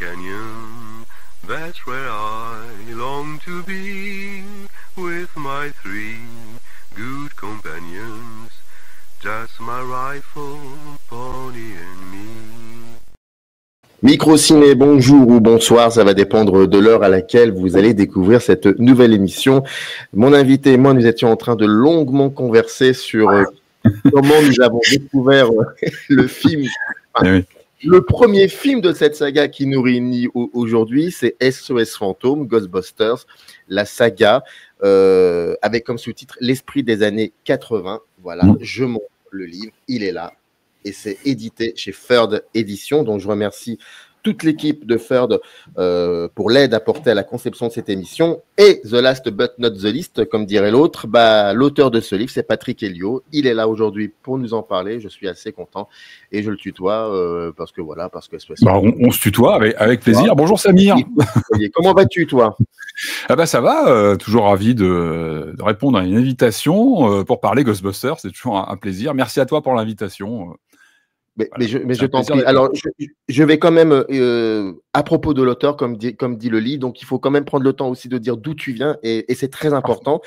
Canyon, that's where I long to be, with my 3 good companions, just my rifle, pony and me. Micro-ciné, bonjour ou bonsoir, ça va dépendre de l'heure à laquelle vous allez découvrir cette nouvelle émission. Mon invité et moi, nous étions en train de longuement converser sur comment nous avons découvert le film. Oui. Le premier film de cette saga qui nous réunit aujourd'hui, c'est SOS Fantôme, Ghostbusters, la saga, avec comme sous-titre L'esprit des années 80. Voilà, je montre le livre, il est là, et c'est édité chez Third Édition, donc je remercie toute l'équipe de Third pour l'aide apportée à la conception de cette émission. Et the last but not the least, comme dirait l'autre, l'auteur de ce livre, c'est Patrick Helio. Il est là aujourd'hui pour nous en parler. Je suis assez content et je le tutoie parce que on se tutoie avec plaisir. Bonjour Samir. Comment vas-tu, toi? Ça va. Toujours ravi de répondre à une invitation pour parler Ghostbusters. C'est toujours un plaisir. Merci à toi pour l'invitation. Mais je t'en prie. Alors, je vais quand même, à propos de l'auteur, comme dit le livre, donc il faut quand même prendre le temps aussi de dire d'où tu viens, et c'est très important.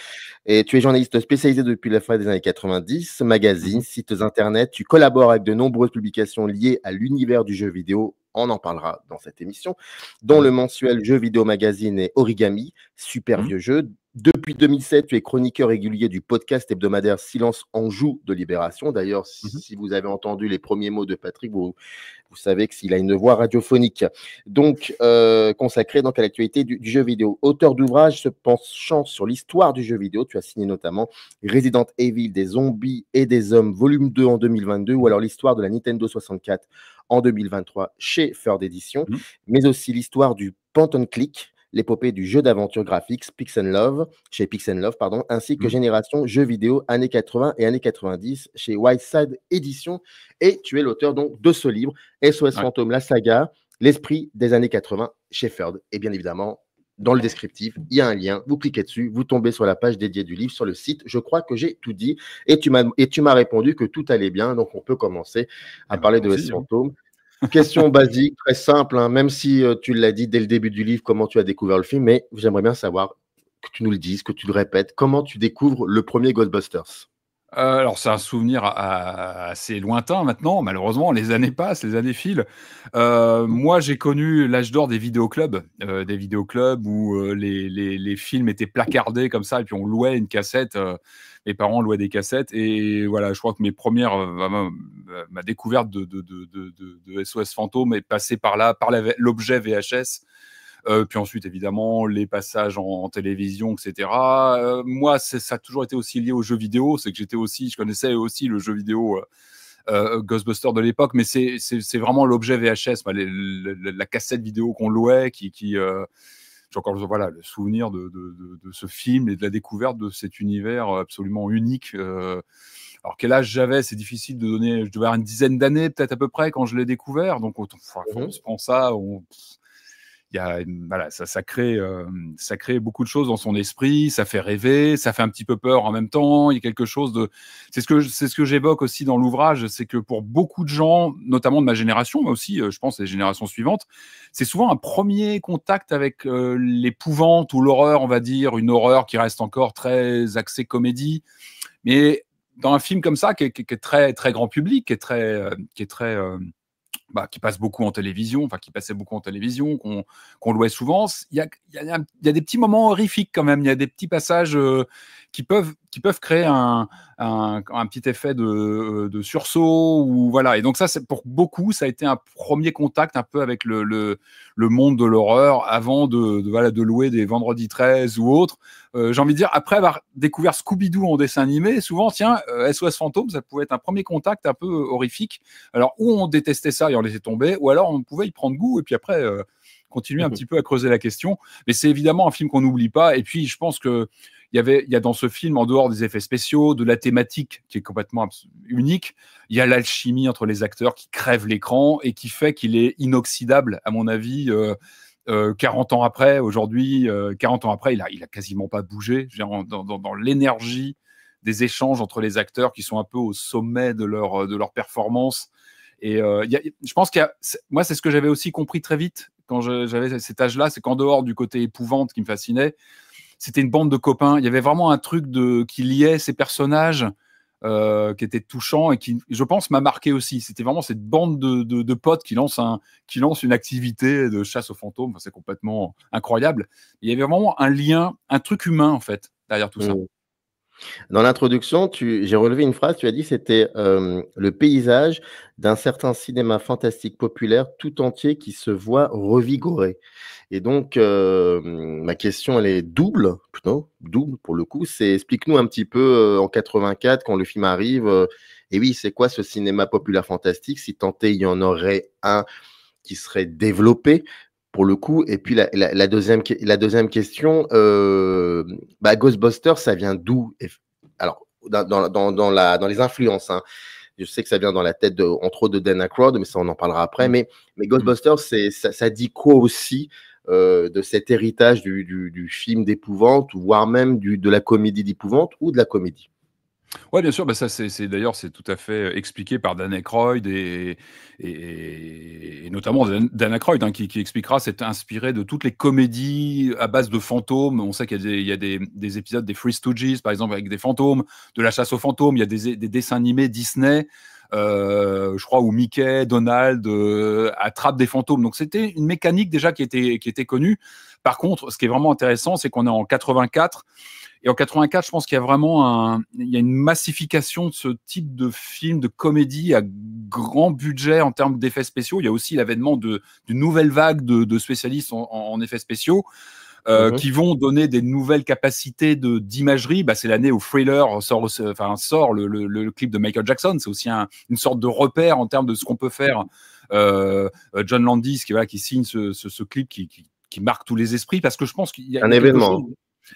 Et tu es journaliste spécialisé depuis la fin des années 90, magazines, sites internet, tu collabores avec de nombreuses publications liées à l'univers du jeu vidéo. On en parlera dans cette émission, dont le mensuel Jeux Vidéo Magazine et Origami, super vieux jeu. Depuis 2007, tu es chroniqueur régulier du podcast hebdomadaire Silence en Joue de Libération. D'ailleurs, si vous avez entendu les premiers mots de Patrick, vous savez qu'il a une voix radiophonique. Donc, consacrée à l'actualité du jeu vidéo. Auteur d'ouvrages se penchant sur l'histoire du jeu vidéo, tu as signé notamment Resident Evil, des zombies et des hommes, volume 2 en 2022, ou alors l'histoire de la Nintendo 64 en 2023 chez Third Edition, mais aussi l'histoire du Point and Click, l'épopée du jeu d'aventure graphique chez Pix & Love, ainsi que Génération Jeux vidéo années 80 et années 90 chez Wildside Edition. Et tu es l'auteur donc de ce livre, SOS Fantôme, la saga, l'esprit des années 80 chez Third. Et bien évidemment, dans le descriptif, il y a un lien, vous cliquez dessus, vous tombez sur la page dédiée du livre sur le site. Je crois que j'ai tout dit et tu m'as répondu que tout allait bien, donc on peut commencer à parler de SOS Fantôme. Question basique, très simple, même si tu l'as dit dès le début du livre, comment tu as découvert le film, mais j'aimerais bien savoir que tu nous le dises, que tu le répètes, comment tu découvres le premier Ghostbusters? Alors, c'est un souvenir assez lointain maintenant, malheureusement, les années passent, les années filent. Moi, j'ai connu l'âge d'or des vidéoclubs où les films étaient placardés comme ça, et puis on louait une cassette. Mes parents louaient des cassettes, et voilà, je crois que ma découverte de SOS Fantôme est passée par là, par l'objet VHS. Puis ensuite, évidemment, les passages en télévision, etc. Moi, ça a toujours été aussi lié aux jeux vidéo. C'est que je connaissais aussi le jeu vidéo Ghostbusters de l'époque, mais c'est vraiment l'objet VHS, la cassette vidéo qu'on louait, j'ai encore le souvenir de ce film et de la découverte de cet univers absolument unique. Alors, quel âge j'avais, c'est difficile de donner. Je devais avoir une dizaine d'années, peut-être à peu près, quand je l'ai découvert. Donc, on se prend ça, ça crée beaucoup de choses dans son esprit, ça fait rêver, ça fait un petit peu peur en même temps. Il y a quelque chose de, c'est ce que j'évoque aussi dans l'ouvrage, c'est que pour beaucoup de gens, notamment de ma génération, mais aussi, je pense, les générations suivantes, c'est souvent un premier contact avec l'épouvante ou l'horreur, on va dire, une horreur qui reste encore très axée comédie, mais dans un film comme ça qui est très très grand public, qui passe beaucoup en télévision, qui passait beaucoup en télévision, qu'on louait souvent. Il y a des petits moments horrifiques quand même. Il y a des petits passages qui peuvent créer un petit effet de sursaut, ou voilà. Et donc ça, pour beaucoup, ça a été un premier contact un peu avec le monde de l'horreur avant de louer des Vendredi 13 ou autres. J'ai envie de dire, après avoir découvert Scooby-Doo en dessin animé, souvent, SOS Fantôme, ça pouvait être un premier contact un peu horrifique. Alors, où on détestait ça et on laissait tomber, ou alors on pouvait y prendre goût et puis après continuer un petit peu à creuser la question. Mais c'est évidemment un film qu'on n'oublie pas. Et puis, je pense que il y a dans ce film, en dehors des effets spéciaux, de la thématique qui est complètement unique, il y a l'alchimie entre les acteurs qui crève l'écran et qui fait qu'il est inoxydable, à mon avis. 40 ans après, aujourd'hui, 40 ans après, il a quasiment pas bougé. Dans l'énergie des échanges entre les acteurs qui sont un peu au sommet de leur performance. Et je pense moi, c'est ce que j'avais aussi compris très vite quand j'avais cet âge-là, c'est qu'en dehors du côté épouvante qui me fascinait, c'était une bande de copains. Il y avait vraiment un truc qui liait ces personnages qui était touchant et qui, je pense, m'a marqué aussi. C'était vraiment cette bande de potes qui lance une activité de chasse aux fantômes. Enfin, c'est complètement incroyable. Il y avait vraiment un lien, un truc humain, en fait, derrière tout ça. Dans l'introduction, j'ai relevé une phrase, tu as dit c'était le paysage d'un certain cinéma fantastique populaire tout entier qui se voit revigoré. Et donc, ma question, elle est double, plutôt, double pour le coup. C'est explique-nous un petit peu en 84, quand le film arrive, et oui, c'est quoi ce cinéma populaire fantastique? Si tant est, il y en aurait un qui serait développé pour le coup. Et puis la deuxième question, Ghostbusters, ça vient d'où? Alors, dans les influences, hein. Je sais que ça vient dans la tête, entre autres, de Dan Aykroyd, mais ça, on en parlera après. Mais Ghostbusters, ça dit quoi aussi de cet héritage du film d'épouvante, voire même de la comédie d'épouvante ou de la comédie? Ouais, bien sûr, bah ça, d'ailleurs, c'est tout à fait expliqué par Dan Aykroyd et notamment Dan Aykroyd, hein, qui expliquera, c'est inspiré de toutes les comédies à base de fantômes. On sait qu'il y a des épisodes des Three Stooges, par exemple, avec des fantômes, de la chasse aux fantômes. Il y a des dessins animés Disney, je crois, où Mickey, Donald attrapent des fantômes. Donc, c'était une mécanique déjà qui était connue. Par contre, ce qui est vraiment intéressant, c'est qu'on est en 84. Et en 84, je pense qu'il y a vraiment une massification de ce type de film, de comédie à grand budget en termes d'effets spéciaux. Il y a aussi l'avènement d'une nouvelle vague de spécialistes en effets spéciaux qui vont donner des nouvelles capacités d'imagerie. Bah, c'est l'année où Thriller sort le clip de Michael Jackson. C'est aussi une sorte de repère en termes de ce qu'on peut faire. John Landis qui signe ce clip qui marque tous les esprits, parce que je pense qu'il y a un événement.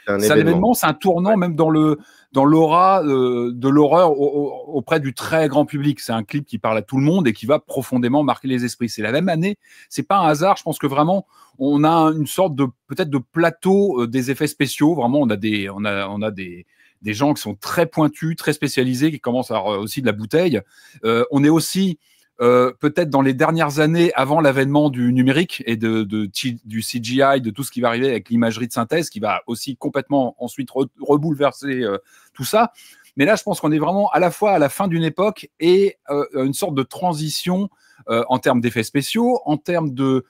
C'est un événement, c'est un tournant, même dans l'aura de l'horreur auprès du très grand public. C'est un clip qui parle à tout le monde et qui va profondément marquer les esprits. C'est la même année. C'est pas un hasard. Je pense que vraiment, on a une sorte peut-être de plateau des effets spéciaux. Vraiment, on a des gens qui sont très pointus, très spécialisés, qui commencent à avoir aussi de la bouteille. On est aussi peut-être dans les dernières années avant l'avènement du numérique et du CGI, de tout ce qui va arriver avec l'imagerie de synthèse, qui va aussi complètement ensuite rebouleverser tout ça. Mais là, je pense qu'on est vraiment à la fois à la fin d'une époque et une sorte de transition en termes d'effets spéciaux, en termes de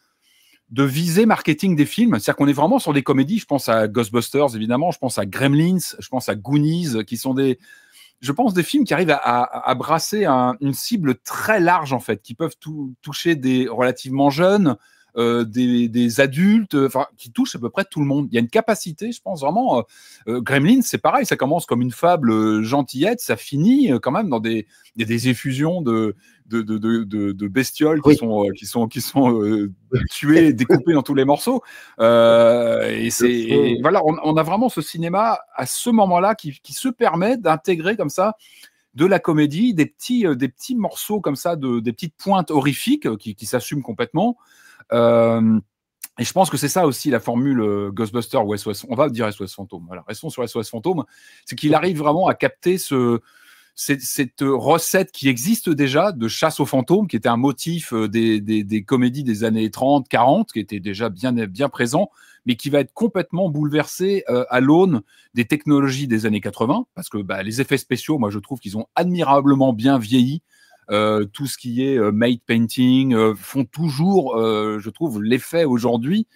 visée marketing des films. C'est-à-dire qu'on est vraiment sur des comédies. Je pense à Ghostbusters, évidemment. Je pense à Gremlins. Je pense à Goonies, qui sont des films qui arrivent à brasser une cible très large, en fait, qui peuvent toucher des relativement jeunes, des adultes, qui touchent à peu près tout le monde. Il y a une capacité, je pense vraiment. Gremlins, c'est pareil, ça commence comme une fable gentillette, ça finit quand même dans des effusions de bestioles qui sont tuées, découpées dans tous les morceaux. Voilà, on a vraiment ce cinéma à ce moment-là qui se permet d'intégrer comme ça de la comédie, des petits morceaux comme ça, des petites pointes horrifiques qui s'assument complètement. Et je pense que c'est ça aussi la formule Ghostbusters ou SOS. On va dire SOS Fantôme. Voilà, restons sur SOS Fantôme. C'est qu'il arrive vraiment à capter cette recette qui existe déjà de chasse aux fantômes, qui était un motif des comédies des années 30, 40, qui était déjà bien présent, mais qui va être complètement bouleversé à l'aune des technologies des années 80, parce que les effets spéciaux, moi je trouve qu'ils ont admirablement bien vieilli. Tout ce qui est matte painting font toujours, je trouve, l'effet aujourd'hui.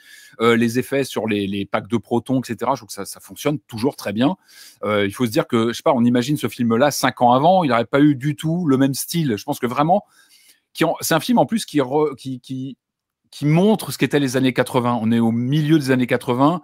Les effets sur les packs de protons, etc. Je trouve que ça fonctionne toujours très bien. Il faut se dire que, je sais pas, on imagine ce film-là 5 ans avant, il n'aurait pas eu du tout le même style. Je pense que vraiment, c'est un film en plus qui montre ce qu'étaient les années 80. On est au milieu des années 80.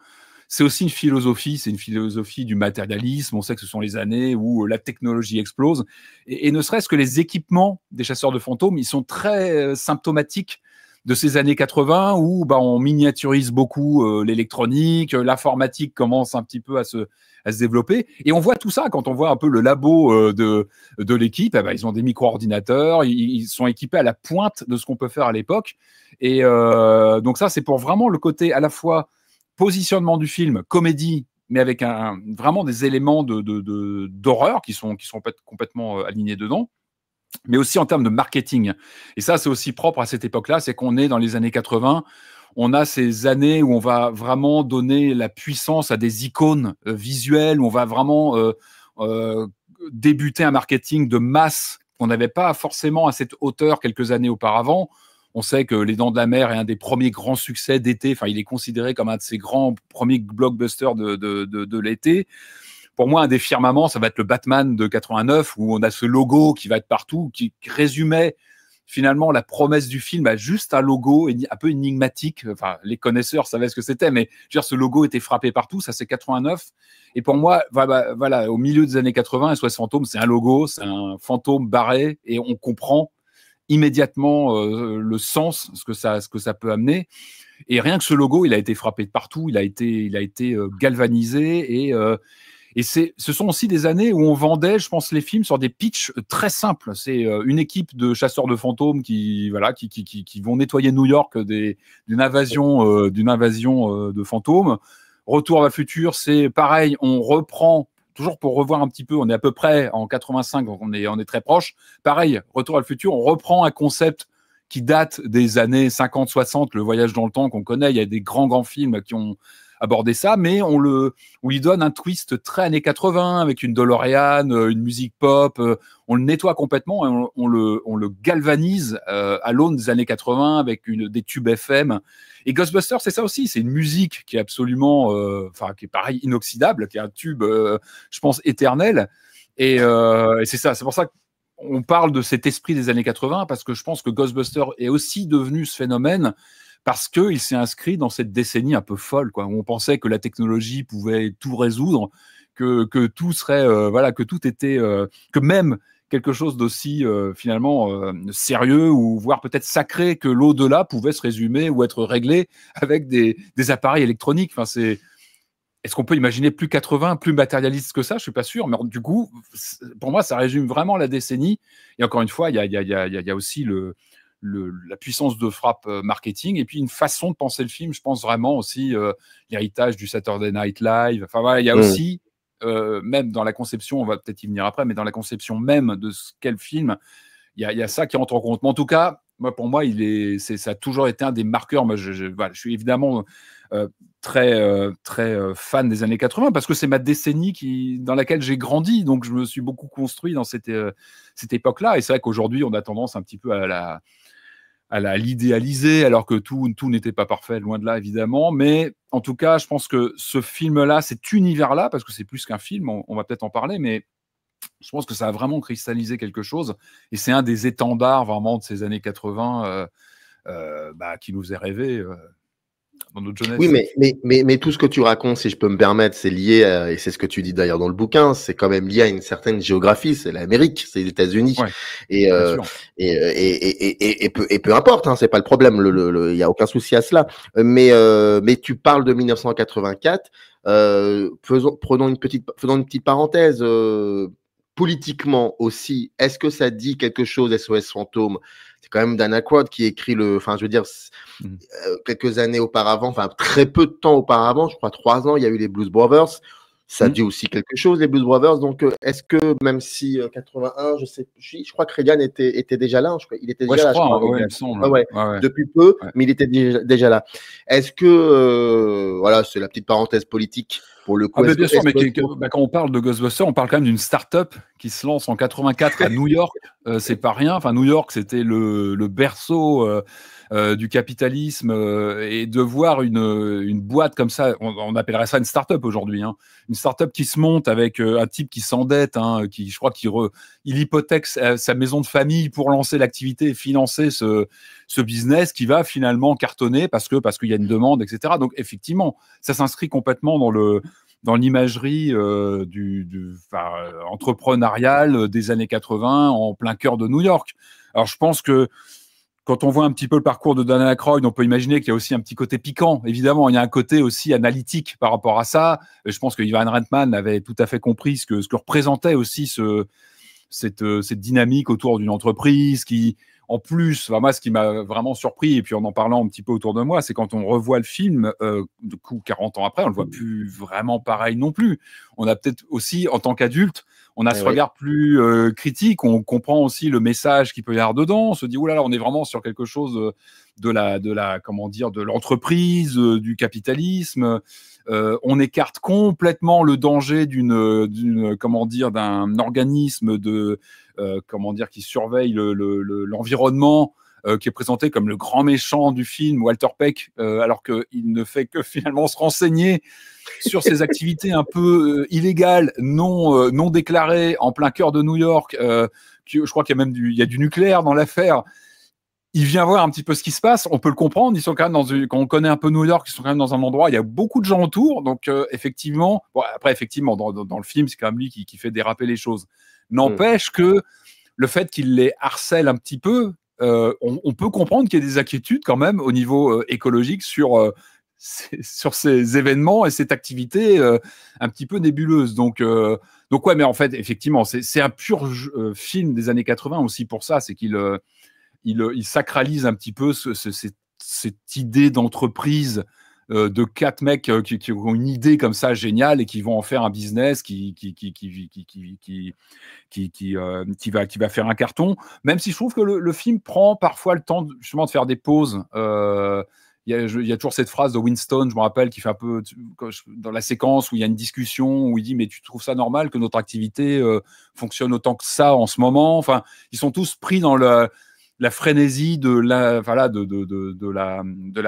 C'est aussi une philosophie, c'est une philosophie du matérialisme. On sait que ce sont les années où la technologie explose. Et ne serait-ce que les équipements des chasseurs de fantômes, ils sont très symptomatiques de ces années 80 où on miniaturise beaucoup l'électronique, l'informatique commence un petit peu à se développer. Et on voit tout ça quand on voit un peu le labo de l'équipe. Ils ont des micro-ordinateurs, ils sont équipés à la pointe de ce qu'on peut faire à l'époque. Et donc ça, c'est pour vraiment le côté à la fois positionnement du film, comédie, mais avec vraiment des éléments d'horreur qui sont complètement alignés dedans, mais aussi en termes de marketing. Et ça, c'est aussi propre à cette époque-là, c'est qu'on est dans les années 80, on a ces années où on va vraiment donner la puissance à des icônes visuelles, où on va vraiment débuter un marketing de masse qu'on n'avait pas forcément à cette hauteur quelques années auparavant. On sait que Les Dents de la Mer est un des premiers grands succès d'été. Enfin, il est considéré comme un de ces grands premiers blockbusters de l'été. Pour moi, un des firmaments, ça va être le Batman de 89, où on a ce logo qui va être partout, qui résumait finalement la promesse du film à juste un logo un peu énigmatique. Enfin, les connaisseurs savaient ce que c'était, mais je veux dire, ce logo était frappé partout. Ça, c'est 89. Et pour moi, voilà, au milieu des années 80, SOS Fantôme, c'est un logo, c'est un fantôme barré, et on comprend immédiatement le sens, ce que ça peut amener. Et rien que ce logo, il a été frappé de partout, il a été galvanisé, et ce sont aussi des années où on vendait, je pense, les films sur des pitchs très simples. C'est une équipe de chasseurs de fantômes qui vont nettoyer New York d'une invasion de fantômes. Retour à le futur, c'est pareil, on reprend, toujours pour revoir un petit peu, on est à peu près en 85, donc on est très proche. Pareil, Retour à le futur, on reprend un concept qui date des années 50-60, le voyage dans le temps qu'on connaît. Il y a des grands films qui ont abordé ça, mais on lui donne un twist très années 80 avec une DeLorean, une musique pop. On le nettoie complètement et on le galvanise à l'aune des années 80 avec des tubes FM. Et Ghostbusters, c'est ça aussi. C'est une musique qui est absolument, qui est pareil, inoxydable, qui est un tube, je pense, éternel. Et c'est ça. C'est pour ça qu'on parle de cet esprit des années 80, parce que je pense que Ghostbusters est aussi devenu ce phénomène parce qu'il s'est inscrit dans cette décennie un peu folle, quoi, où on pensait que la technologie pouvait tout résoudre, que tout serait, que tout était, que même quelque chose d'aussi finalement sérieux ou voire peut-être sacré que l'au-delà pouvait se résumer ou être réglé avec des appareils électroniques. Enfin, est-ce qu'on peut imaginer plus 80, plus matérialiste que ça? Je suis pas sûr, mais du coup, pour moi, ça résume vraiment la décennie. Et encore une fois, il y a aussi la puissance de frappe marketing et puis une façon de penser le film. Je pense vraiment aussi l'héritage du Saturday Night Live. Enfin voilà, il y a aussi même dans la conception, on va peut-être y venir après, mais dans la conception même de ce qu'est le film, il y a ça qui entre en compte. Mais en tout cas, pour moi, ça a toujours été un des marqueurs. Moi, je suis évidemment très fan des années 80 parce que c'est ma décennie dans laquelle j'ai grandi. Donc, je me suis beaucoup construit dans cette époque-là. Et c'est vrai qu'aujourd'hui, on a tendance un petit peu à l'idéaliser, alors que tout n'était pas parfait, loin de là, évidemment. Mais en tout cas, je pense que ce film-là, cet univers-là, parce que c'est plus qu'un film, on va peut-être en parler, mais je pense que ça a vraiment cristallisé quelque chose. Et c'est un des étendards, vraiment, de ces années 80 qui nous est rêvé dans notre jeunesse. Oui, mais tout ce que tu racontes, si je peux me permettre, c'est lié, et c'est ce que tu dis d'ailleurs dans le bouquin, c'est quand même lié à une certaine géographie, c'est l'Amérique, c'est les États-Unis. Ouais, et peu importe, hein, c'est pas le problème, il y a aucun souci à cela. Mais tu parles de 1984, faisons une petite parenthèse, politiquement aussi, est-ce que ça dit quelque chose, SOS Fantôme? C'est quand même Dan Aykroyd qui écrit quelques années auparavant, enfin très peu de temps auparavant, je crois 3 ans, il y a eu les Blues Brothers. Ça dit aussi quelque chose, les Blues Brothers. Donc, est-ce que même si 81, je crois que Reagan était déjà là. Il était déjà là, je crois. Ouais, il me semble. Ouais. Depuis peu, mais il était déjà là. Est-ce que, voilà, c'est la petite parenthèse politique pour le coup. Bien sûr, mais quand on parle de Ghostbusters, on parle quand même d'une start-up qui se lance en 84 à New York. C'est pas rien. Enfin, New York, c'était le berceau du capitalisme, et de voir une boîte comme ça, on appellerait ça une start-up aujourd'hui, hein. Une start-up qui se monte avec un type qui s'endette, hein, je crois qu'il hypothèque sa maison de famille pour lancer l'activité et financer ce business qui va finalement cartonner parce qu'il y a une demande, etc. Donc effectivement, ça s'inscrit complètement dans l'imagerie entrepreneuriale des années 80 en plein cœur de New York. Alors je pense que quand on voit un petit peu le parcours de Dan Aykroyd, on peut imaginer qu'il y a aussi un petit côté piquant. Évidemment, il y a un côté aussi analytique par rapport à ça. Je pense que Ivan Reitman avait tout à fait compris ce que représentait aussi cette dynamique autour d'une entreprise qui, en plus, moi, ce qui m'a vraiment surpris, et puis en parlant un petit peu autour de moi, c'est quand on revoit le film, du coup, 40 ans après, on le voit plus vraiment pareil non plus. On a peut-être aussi, en tant qu'adulte, on a ce regard plus critique, on comprend aussi le message qu'il peut y avoir dedans, on se dit, oulala, on est vraiment sur quelque chose de l'entreprise, du capitalisme. On écarte complètement le danger d'un organisme qui surveille l'environnement, qui est présenté comme le grand méchant du film, Walter Peck, alors qu'il ne fait que finalement se renseigner sur ces activités un peu illégales, non déclarées, en plein cœur de New York. Je crois qu'il y a même il y a du nucléaire dans l'affaire. Il vient voir un petit peu ce qui se passe. On peut le comprendre. Ils sont quand même quand on connaît un peu New York, ils sont quand même dans un endroit. Il y a beaucoup de gens autour. Donc effectivement, dans le film, c'est quand même lui qui fait déraper les choses. N'empêche que le fait qu'il les harcèle un petit peu, on peut comprendre qu'il y a des inquiétudes quand même au niveau écologique sur ces événements et cette activité un petit peu nébuleuse. Donc ouais, mais en fait, effectivement, c'est un pur film des années 80 aussi pour ça, c'est qu'il sacralise un petit peu cette idée d'entreprise de 4 mecs qui ont une idée comme ça géniale et qui vont en faire un business qui va faire un carton. Même si je trouve que le film prend parfois le temps justement de faire des pauses. Il y a toujours cette phrase de Winston, je me rappelle, qui fait un peu dans la séquence où il y a une discussion où il dit mais tu trouves ça normal que notre activité fonctionne autant que ça en ce moment. Enfin, ils sont tous pris dans la frénésie de la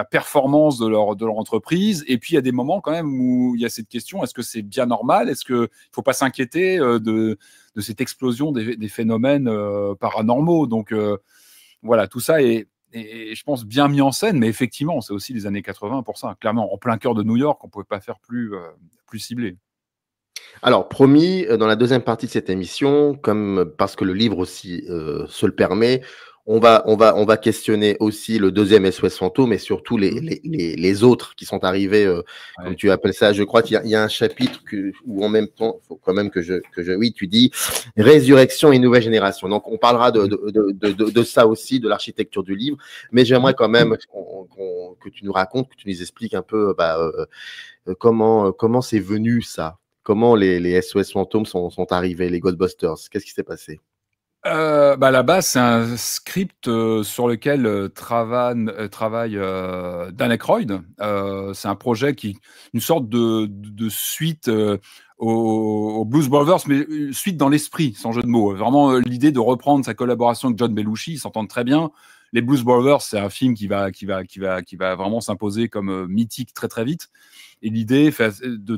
performance de leur entreprise. Et puis, il y a des moments quand même où il y a cette question, est-ce que c'est bien normal? Est-ce qu'il ne faut pas s'inquiéter de cette explosion des phénomènes paranormaux? Donc, voilà, tout ça est, je pense, bien mis en scène. Mais effectivement, c'est aussi les années 80 pour ça. Clairement, en plein cœur de New York, on ne pouvait pas faire plus ciblé. Alors, promis, dans la deuxième partie de cette émission, parce que le livre aussi se le permet, on va questionner aussi le deuxième SOS Fantôme et surtout les autres qui sont arrivés, comme tu appelles ça. Je crois qu'il y a un chapitre où en même temps, il faut quand même oui, tu dis résurrection et nouvelle génération. Donc, on parlera de ça aussi, de l'architecture du livre. Mais j'aimerais quand même que tu nous racontes, que tu nous expliques un peu comment c'est venu ça. Comment les SOS Fantômes sont arrivés, les Ghostbusters? Qu'est-ce qui s'est passé? À la base, c'est un script sur lequel travaille Dan Aykroyd. C'est un projet une sorte de suite aux Blues Brothers, mais suite dans l'esprit, sans jeu de mots. Vraiment l'idée de reprendre sa collaboration avec John Belushi, ils s'entendent très bien. Les Blues Brothers, c'est un film qui va vraiment s'imposer comme mythique très très vite. Et l'idée de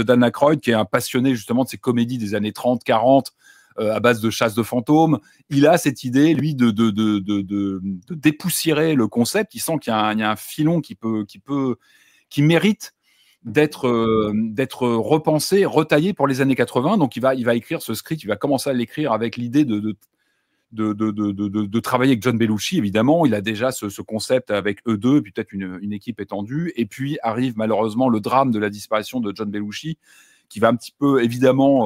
Dan Aykroyd, qui est un passionné justement de ces comédies des années 30, 40, à base de chasse de fantômes, il a cette idée, lui, de dépoussiérer le concept. Il sent qu'il y a un filon qui mérite d'être repensé, retaillé pour les années 80. Donc, il va écrire ce script, il va commencer à l'écrire avec l'idée de travailler avec John Belushi, évidemment. Il a déjà ce concept avec eux deux, puis peut-être une équipe étendue. Et puis arrive malheureusement le drame de la disparition de John Belushi, qui va un petit peu, évidemment,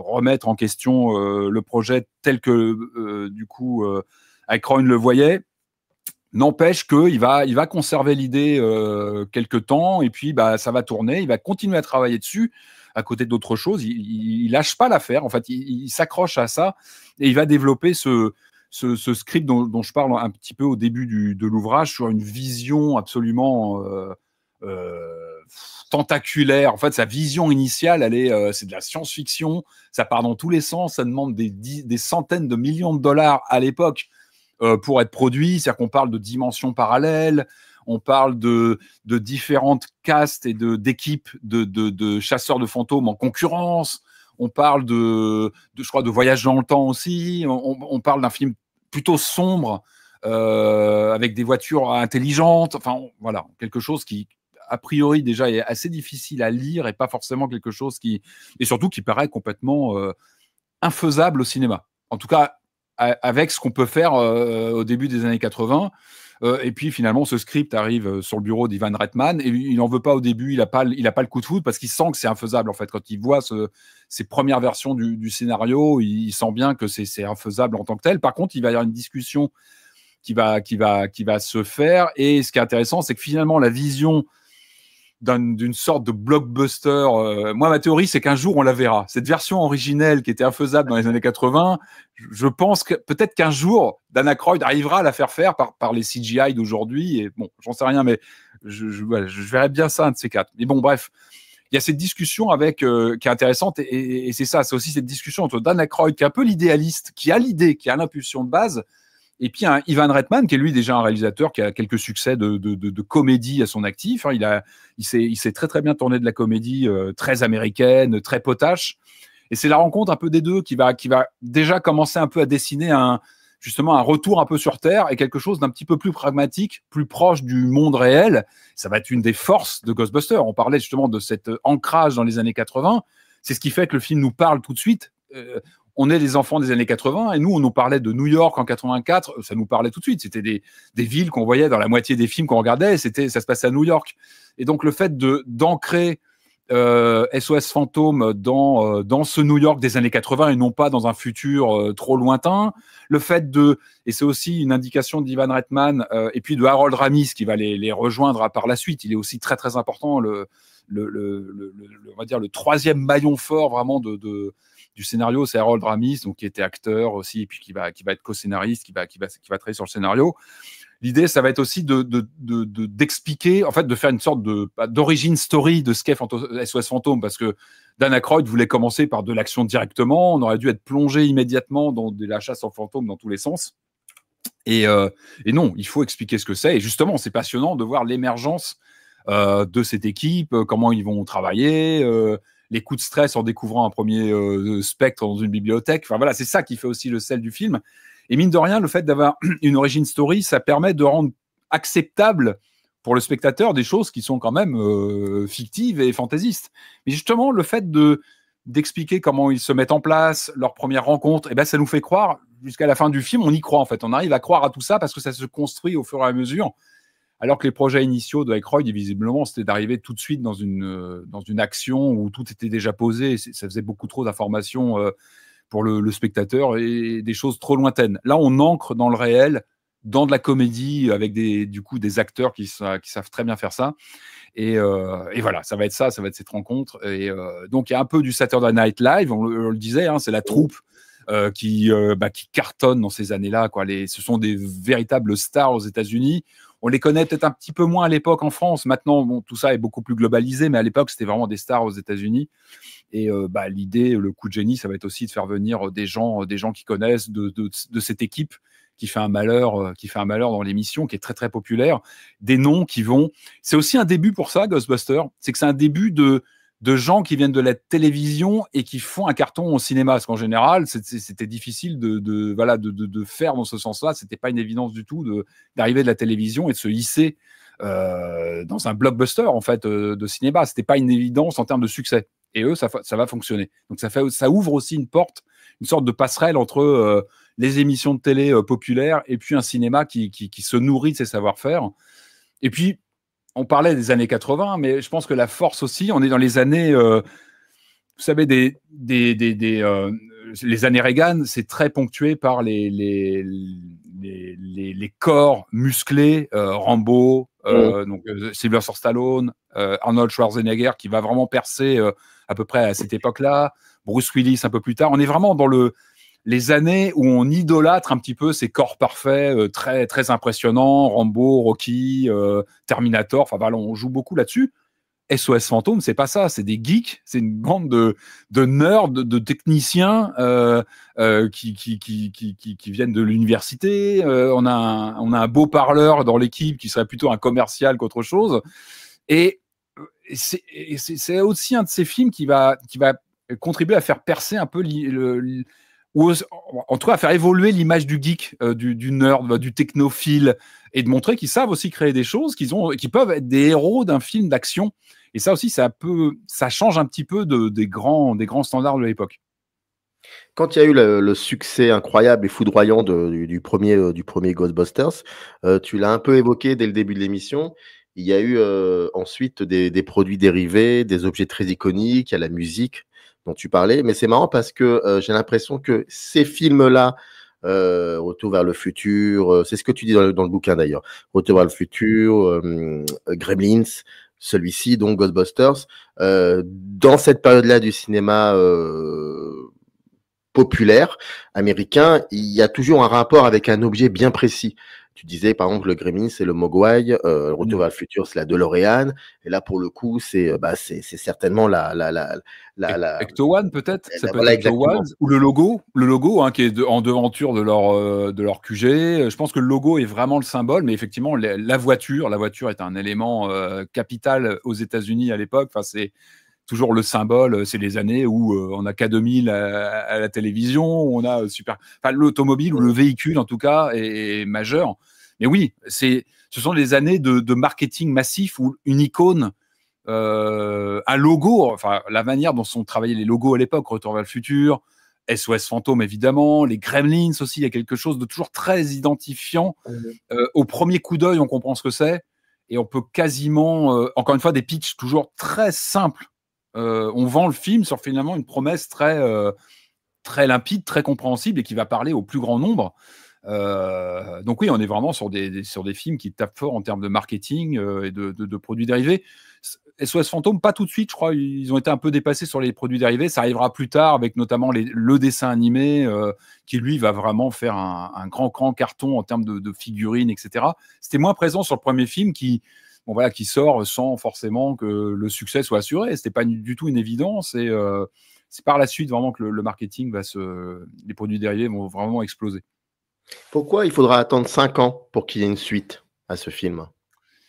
remettre en question le projet tel que, du coup, Aykroyd le voyait. N'empêche qu'il va conserver l'idée quelque temps, et puis ça va tourner, il va continuer à travailler dessus, à côté d'autres choses. Il lâche pas l'affaire, en fait, il s'accroche à ça, et il va développer ce script dont je parle un petit peu au début de l'ouvrage, sur une vision absolument tentaculaire. En fait, sa vision initiale, c'est de la science-fiction, ça part dans tous les sens, ça demande des centaines de millions de dollars à l'époque pour être produit, c'est-à-dire qu'on parle de dimensions parallèles, on parle de différentes castes et d'équipes de chasseurs de fantômes en concurrence, on parle je crois, de voyage dans le temps aussi, on parle d'un film plutôt sombre, avec des voitures intelligentes, enfin voilà, quelque chose qui a priori déjà est assez difficile à lire et pas forcément quelque chose et surtout qui paraît complètement infaisable au cinéma. En tout cas, avec ce qu'on peut faire au début des années 80. Et puis finalement, ce script arrive sur le bureau d'Ivan Reitman et il n'en veut pas au début, il n'a pas le coup de foudre parce qu'il sent que c'est infaisable en fait. Quand il voit ces premières versions du scénario, il sent bien que c'est infaisable en tant que tel. Par contre, il va y avoir une discussion qui va se faire, et ce qui est intéressant, c'est que finalement la vision d'une sorte de blockbuster. Moi, ma théorie, c'est qu'un jour, on la verra. Cette version originelle qui était infaisable dans les années 80, je pense que peut-être qu'un jour, Dan Aykroyd arrivera à la faire par les CGI d'aujourd'hui. Et bon, j'en sais rien, mais je verrais bien ça, un de ces quatre. Mais bon, bref, il y a cette discussion qui est intéressante. Et c'est ça, c'est aussi cette discussion entre Dan Aykroyd, qui est un peu l'idéaliste, qui a l'idée, qui a l'impulsion de base, et puis un Ivan Reitman, qui est lui déjà un réalisateur qui a quelques succès de comédie à son actif. Il s'est très très bien tourné de la comédie très américaine, très potache. Et c'est la rencontre un peu des deux qui va déjà commencer un peu à dessiner justement un retour un peu sur Terre et quelque chose d'un petit peu plus pragmatique, plus proche du monde réel. Ça va être une des forces de Ghostbusters. On parlait justement de cet ancrage dans les années 80. C'est ce qui fait que le film nous parle tout de suite. On est les enfants des années 80 et nous, on nous parlait de New York en 84. Ça nous parlait tout de suite. C'était des villes qu'on voyait dans la moitié des films qu'on regardait. Ça se passait à New York. Et donc, le fait d'ancrer SOS Fantôme dans ce New York des années 80 et non pas dans un futur trop lointain, le fait et c'est aussi une indication d'Ivan Reitman et puis de Harold Ramis qui va les rejoindre par la suite. Il est aussi très, très important, on va dire le troisième maillon fort vraiment du scénario, c'est Harold Ramis, donc qui était acteur aussi, et puis qui va être co-scénariste, qui va travailler sur le scénario. L'idée, ça va être aussi d'expliquer, en fait, de faire une sorte d'origine story de ce qu'est SOS Fantôme, parce que Dan Aykroyd voulait commencer par de l'action directement, on aurait dû être plongé immédiatement dans de la chasse aux fantômes dans tous les sens. Et non, il faut expliquer ce que c'est. Et justement, c'est passionnant de voir l'émergence de cette équipe, comment ils vont travailler, les coups de stress en découvrant un premier spectre dans une bibliothèque. Enfin voilà, c'est ça qui fait aussi le sel du film. Et mine de rien, le fait d'avoir une origin story, ça permet de rendre acceptable pour le spectateur des choses qui sont quand même fictives et fantaisistes. Mais justement, le fait d'expliquer comment ils se mettent en place, leur première rencontre, eh ben, ça nous fait croire, jusqu'à la fin du film, on y croit en fait. On arrive à croire à tout ça parce que ça se construit au fur et à mesure. Alors que les projets initiaux de Aykroyd, visiblement, c'était d'arriver tout de suite dans une action où tout était déjà posé. Ça faisait beaucoup trop d'informations pour le spectateur et des choses trop lointaines. Là, on ancre dans le réel, dans de la comédie, avec du coup des acteurs qui savent très bien faire ça. Et voilà, ça va être cette rencontre. Et donc, il y a un peu du Saturday Night Live, on le disait, hein, c'est la troupe qui cartonne dans ces années-là, quoi. Ce sont des véritables stars aux États-Unis. On les connaît peut-être un petit peu moins à l'époque en France. Maintenant, bon, tout ça est beaucoup plus globalisé, mais à l'époque, c'était vraiment des stars aux États-Unis. Et l'idée, le coup de génie, ça va être aussi de faire venir des gens qui connaissent de cette équipe qui fait un malheur dans l'émission, qui est très très populaire. Des noms qui vont. C'est aussi un début pour ça, Ghostbusters. C'est que c'est un début de gens qui viennent de la télévision et qui font un carton au cinéma. Parce qu'en général, c'était difficile de faire dans ce sens-là. C'était pas une évidence du tout d'arriver de la télévision et de se hisser dans un blockbuster en fait de cinéma. C'était pas une évidence en termes de succès. Et eux, ça va fonctionner. Donc ça ouvre aussi une porte, une sorte de passerelle entre les émissions de télé populaires et puis un cinéma qui se nourrit de ses savoir-faire. Et puis, on parlait des années 80, mais je pense que la force aussi, on est dans les années, vous savez, les années Reagan, c'est très ponctué par les corps musclés, Rambo, donc Sylvester Stallone, Arnold Schwarzenegger, qui va vraiment percer à peu près à cette époque-là, Bruce Willis un peu plus tard. On est vraiment dans les années où on idolâtre un petit peu ces corps parfaits, très, très impressionnants, Rambo, Rocky, Terminator, enfin voilà, on joue beaucoup là-dessus. SOS Fantôme, c'est pas ça, c'est des geeks, c'est une bande de nerds, de techniciens qui viennent de l'université. On a un beau parleur dans l'équipe qui serait plutôt un commercial qu'autre chose. Et c'est aussi un de ces films qui va contribuer à faire percer un peu ou en tout cas à faire évoluer l'image du geek, du nerd, du technophile, et de montrer qu'ils savent aussi créer des choses, qui peuvent être des héros d'un film d'action. Et ça aussi, ça change un petit peu des grands standards de l'époque. Quand il y a eu le succès incroyable et foudroyant du premier Ghostbusters, tu l'as un peu évoqué dès le début de l'émission. Il y a eu ensuite des produits dérivés, des objets très iconiques, il y a la musique dont tu parlais. Mais c'est marrant parce que j'ai l'impression que ces films-là, Retour vers le futur, c'est ce que tu dis dans le bouquin d'ailleurs, Retour vers le futur, Gremlins, celui-ci, donc Ghostbusters. Dans cette période-là du cinéma populaire américain, il y a toujours un rapport avec un objet bien précis. Tu disais, par exemple, le Gremlin, c'est le Mogwai, Retour vers le futur, c'est la DeLorean, et là, pour le coup, c'est certainement Ecto-One, peut-être. Ça peut voilà, être Ecto-One, ou le logo hein, qui est en devanture de leur QG. Je pense que le logo est vraiment le symbole, mais effectivement, la voiture est un élément capital aux États-Unis à l'époque. Enfin, c'est toujours le symbole. C'est les années où on a K2000 à la télévision, où on a l'automobile ou le véhicule, en tout cas, est majeur. Mais oui, ce sont les années de marketing massif où une icône, un logo, enfin la manière dont sont travaillés les logos à l'époque, Retour vers le futur, SOS Fantôme évidemment, les Gremlins aussi, il y a quelque chose de toujours très identifiant. Au premier coup d'œil, on comprend ce que c'est et on peut quasiment, encore une fois, des pitchs toujours très simples. On vend le film sur finalement une promesse très limpide, très compréhensible et qui va parler au plus grand nombre. Donc oui, on est vraiment sur des films qui tapent fort en termes de marketing et de produits dérivés. SOS Fantôme, pas tout de suite, je crois. Ils ont été un peu dépassés sur les produits dérivés. Ça arrivera plus tard avec notamment le dessin animé qui, lui, va vraiment faire un grand carton en termes de figurines, etc. C'était moins présent sur le premier film qui sort sans forcément que le succès soit assuré. C'était pas du tout une évidence et c'est par la suite vraiment que le marketing les produits dérivés vont vraiment exploser. Pourquoi il faudra attendre 5 ans pour qu'il y ait une suite à ce film,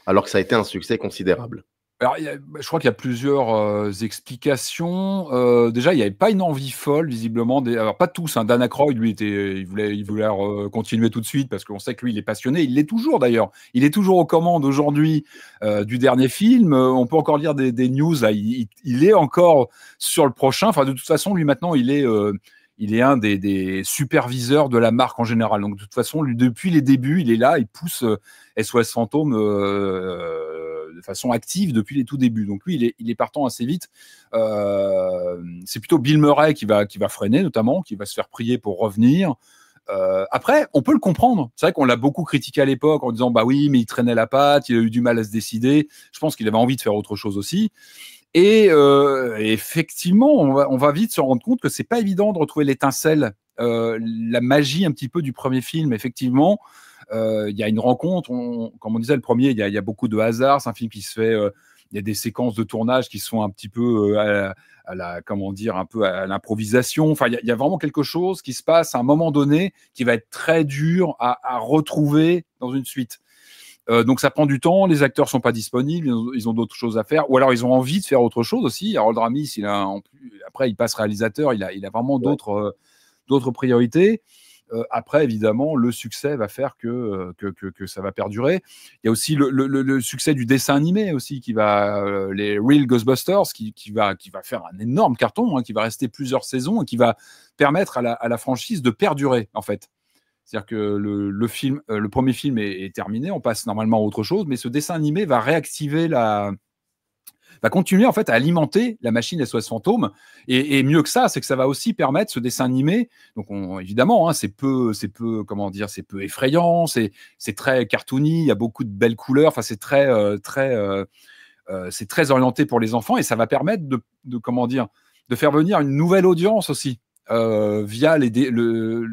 alors que ça a été un succès considérable? Alors, je crois qu'il y a plusieurs explications. Déjà, il n'y avait pas une envie folle, visiblement. Alors, pas tous. Hein. Dan Aykroyd, lui, il voulait continuer tout de suite parce qu'on sait que lui, il est passionné. Il l'est toujours, d'ailleurs. Il est toujours aux commandes aujourd'hui du dernier film. On peut encore lire des news. Là. Il est encore sur le prochain. Enfin, de toute façon, lui, maintenant, il est un des superviseurs de la marque en général. Donc, de toute façon, lui, depuis les débuts, il est là. Il pousse SOS Fantôme de façon active depuis les tout débuts. Donc lui, il est partant assez vite. C'est plutôt Bill Murray qui va freiner, notamment, qui va se faire prier pour revenir. Après, on peut le comprendre. C'est vrai qu'on l'a beaucoup critiqué à l'époque en disant bah oui, mais il traînait la patte, il a eu du mal à se décider. Je pense qu'il avait envie de faire autre chose aussi. Et effectivement, on va vite se rendre compte que c'est pas évident de retrouver l'étincelle, la magie un petit peu du premier film. Effectivement, il y a une rencontre. Comme on disait, le premier, il y a beaucoup de hasard. C'est un film qui se fait. Il y a des séquences de tournage qui sont un petit peu un peu à l'improvisation. Enfin, il y a vraiment quelque chose qui se passe à un moment donné qui va être très dur à retrouver dans une suite. Donc ça prend du temps, les acteurs sont pas disponibles, ils ont d'autres choses à faire, ou alors ils ont envie de faire autre chose aussi. Harold Ramis, après il passe réalisateur, il a vraiment d'autres priorités. Après, évidemment, le succès va faire que ça va perdurer. Il y a aussi le succès du dessin animé aussi, les Real Ghostbusters, qui va faire un énorme carton, hein, qui va rester plusieurs saisons et qui va permettre à la franchise de perdurer, en fait. C'est-à-dire que le premier film est terminé, on passe normalement à autre chose, mais ce dessin animé va réactiver va continuer en fait à alimenter la machine SOS Fantôme. Et mieux que ça, c'est que ça va aussi permettre ce dessin animé. Donc évidemment, hein, c'est peu effrayant, c'est très cartoony, il y a beaucoup de belles couleurs. Enfin, c'est c'est très orienté pour les enfants et ça va permettre de faire venir une nouvelle audience aussi. Via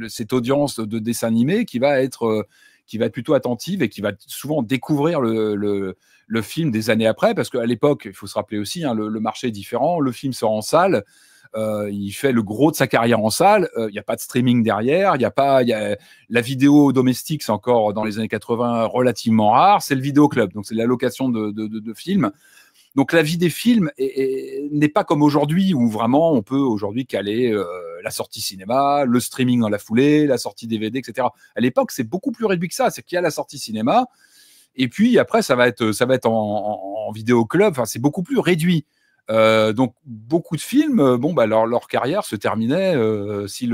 cette audience de dessin animé qui va être plutôt attentive et qui va souvent découvrir le film des années après, parce qu'à l'époque, il faut se rappeler aussi, hein, le marché est différent, le film sort en salle, il fait le gros de sa carrière en salle, il n'y a pas de streaming derrière, la vidéo domestique, c'est encore dans les années 80 relativement rare, c'est le vidéoclub, donc c'est la location de films. Donc la vie des films n'est pas comme aujourd'hui où vraiment on peut aujourd'hui caler la sortie cinéma, le streaming dans la foulée, la sortie DVD, etc. À l'époque, c'est beaucoup plus réduit que ça. C'est qu'il y a la sortie cinéma et puis après ça va être en vidéoclub. Enfin, c'est beaucoup plus réduit. Donc beaucoup de films, leur carrière se terminait. Si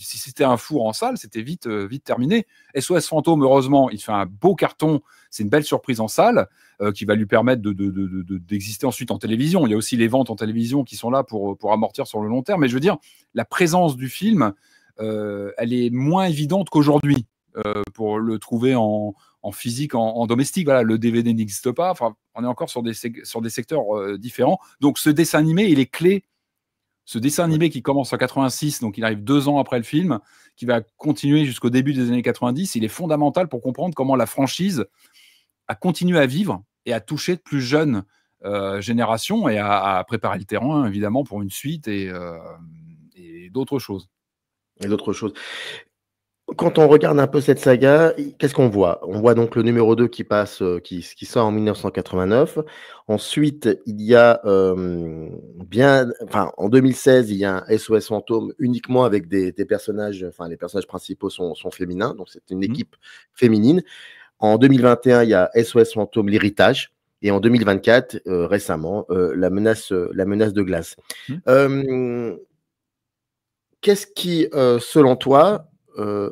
c'était un four en salle, c'était vite terminé. SOS Fantôme, heureusement, il fait un beau carton. C'est une belle surprise en salle qui va lui permettre d'exister ensuite en télévision. Il y a aussi les ventes en télévision qui sont là pour amortir sur le long terme. Mais je veux dire, la présence du film, elle est moins évidente qu'aujourd'hui pour le trouver en en physique, en domestique. Voilà, le DVD n'existe pas. Enfin, on est encore sur des secteurs différents. Donc, ce dessin animé, il est clé. Ce dessin animé qui commence en 86, donc il arrive 2 ans après le film, qui va continuer jusqu'au début des années 90, il est fondamental pour comprendre comment la franchise a continué à vivre et à toucher de plus jeunes générations et à préparer le terrain, évidemment, pour une suite et d'autres choses. Et d'autres choses. Quand on regarde un peu cette saga, qu'est-ce qu'on voit? On voit donc le numéro 2 qui passe, qui sort en 1989. Ensuite, il y a en 2016, il y a un SOS Fantôme uniquement avec des personnages, enfin les personnages principaux sont féminins, donc c'est une équipe féminine. En 2021, il y a SOS Fantôme, l'héritage. Et en 2024, récemment, la menace de glace. Qu'est-ce qui, selon toi,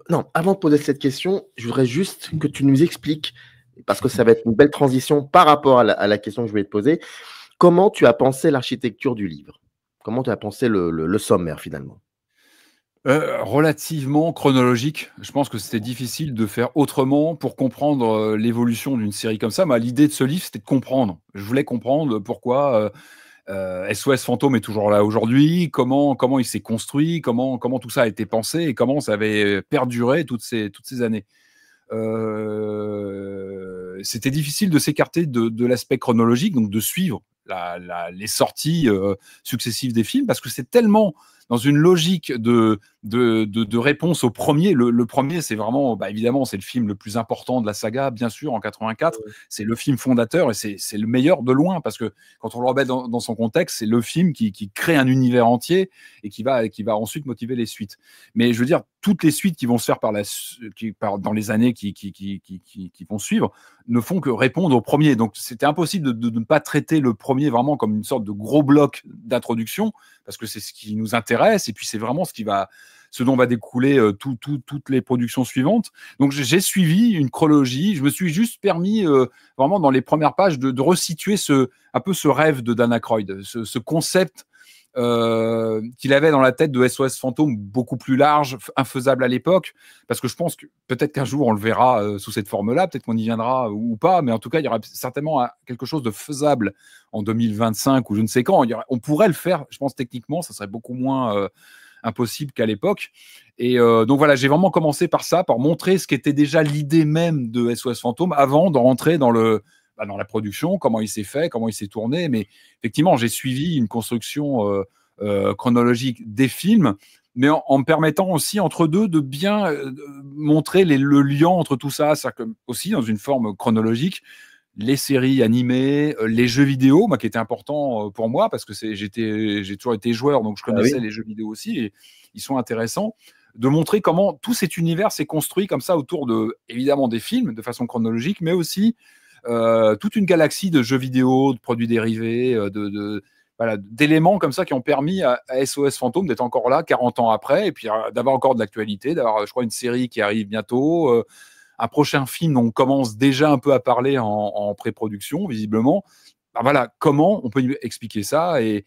non, avant de poser cette question, je voudrais juste que tu nous expliques, parce que ça va être une belle transition par rapport à la question que je voulais te poser, comment tu as pensé l'architecture du livre? Comment tu as pensé le sommaire finalement? Relativement chronologique. Je pense que c'était difficile de faire autrement pour comprendre l'évolution d'une série comme ça. L'idée de ce livre, c'était de comprendre. Je voulais comprendre pourquoi SOS Fantôme est toujours là aujourd'hui, comment il s'est construit, comment tout ça a été pensé et comment ça avait perduré toutes ces années. C'était difficile de s'écarter de l'aspect chronologique, donc de suivre les sorties successives des films, parce que c'est tellement dans une logique de réponse au premier. Le premier, c'est vraiment, évidemment, c'est le film le plus important de la saga, bien sûr, en 84. C'est le film fondateur et c'est le meilleur de loin, parce que quand on le remet dans son contexte, c'est le film qui crée un univers entier et qui va ensuite motiver les suites. Mais je veux dire, toutes les suites qui vont se faire dans les années qui vont suivre ne font que répondre au premier. Donc, c'était impossible de ne pas traiter le premier vraiment comme une sorte de gros bloc d'introduction, parce que c'est ce qui nous intéresse et puis c'est vraiment ce dont va découler toutes les productions suivantes. Donc, j'ai suivi une chronologie. Je me suis juste permis, vraiment dans les premières pages, de resituer un peu ce rêve de Dan Aykroyd, ce concept qu'il avait dans la tête de SOS Fantôme, beaucoup plus large, infaisable à l'époque, parce que je pense que peut-être qu'un jour on le verra sous cette forme-là, peut-être qu'on y viendra ou pas, mais en tout cas il y aura certainement quelque chose de faisable en 2025 ou je ne sais quand. On pourrait le faire, je pense techniquement, ça serait beaucoup moins impossible qu'à l'époque. Et donc voilà, j'ai vraiment commencé par ça, par montrer ce qu'était déjà l'idée même de SOS Fantôme avant de rentrer dans la production, comment il s'est fait, comment il s'est tourné. Mais effectivement, j'ai suivi une construction chronologique des films, mais en me permettant aussi entre deux de bien montrer le lien entre tout ça. C'est-à-dire que, aussi dans une forme chronologique, les séries animées, les jeux vidéo, qui étaient importants pour moi, parce que j'ai toujours été joueur, donc je connaissais les jeux vidéo aussi, et ils sont intéressants. De montrer comment tout cet univers s'est construit comme ça autour évidemment des films, de façon chronologique, mais aussi toute une galaxie de jeux vidéo, de produits dérivés, d'éléments comme ça qui ont permis à SOS Fantôme d'être encore là 40 ans après, et puis d'avoir encore de l'actualité, d'avoir, je crois, une série qui arrive bientôt, un prochain film dont on commence déjà un peu à parler en pré-production, visiblement. Voilà, comment on peut expliquer ça et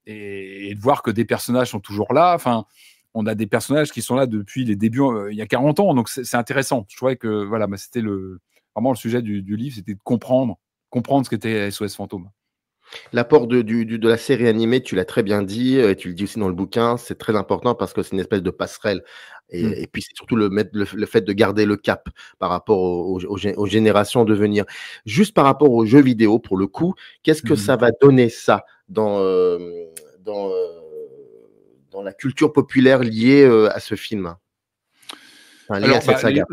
de voir que des personnages sont toujours là. Enfin, on a des personnages qui sont là depuis les débuts, il y a 40 ans, donc c'est intéressant. Je trouvais que c'était vraiment le sujet du livre, c'était de comprendre ce qu'était SOS Fantôme. L'apport de la série animée, tu l'as très bien dit, et tu le dis aussi dans le bouquin, c'est très important parce que c'est une espèce de passerelle. Et puis, c'est surtout le fait de garder le cap par rapport aux générations de venir. Juste par rapport aux jeux vidéo, pour le coup, qu'est-ce que ça va donner ça dans la culture populaire liée à ce film? Enfin, liée à cette saga.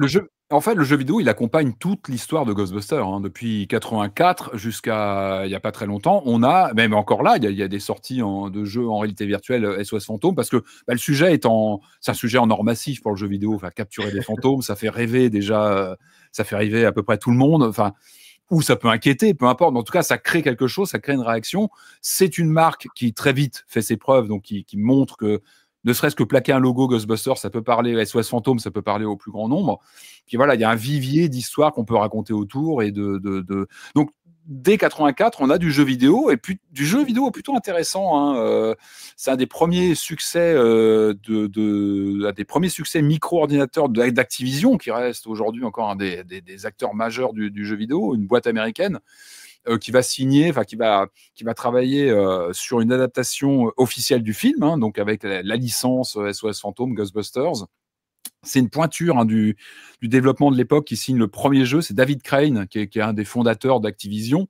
En fait, le jeu vidéo, il accompagne toute l'histoire de Ghostbusters. Depuis 84 jusqu'à il n'y a pas très longtemps. On a, même encore là, il y a des sorties de jeux en réalité virtuelle SOS Fantôme, parce que le sujet c'est un sujet en or massif pour le jeu vidéo. Enfin, capturer des fantômes, ça fait rêver déjà, ça fait rêver à peu près tout le monde. Enfin, ou ça peut inquiéter, peu importe. Mais en tout cas, ça crée quelque chose, ça crée une réaction. C'est une marque qui très vite fait ses preuves, donc qui montre que ne serait-ce que plaquer un logo Ghostbusters, ça peut parler, SOS Fantôme, ça peut parler au plus grand nombre. Puis voilà, il y a un vivier d'histoires qu'on peut raconter autour. Et donc, dès 84, on a du jeu vidéo, et puis du jeu vidéo plutôt intéressant. Hein. C'est un des premiers succès des premiers succès micro-ordinateurs d'Activision, qui reste aujourd'hui encore un des acteurs majeurs du jeu vidéo, une boîte américaine. Qui va signer, enfin qui va travailler sur une adaptation officielle du film, hein, donc avec la licence SOS Fantôme, Ghostbusters. C'est une pointure hein, du développement de l'époque qui signe le premier jeu. C'est David Crane, qui est un des fondateurs d'Activision,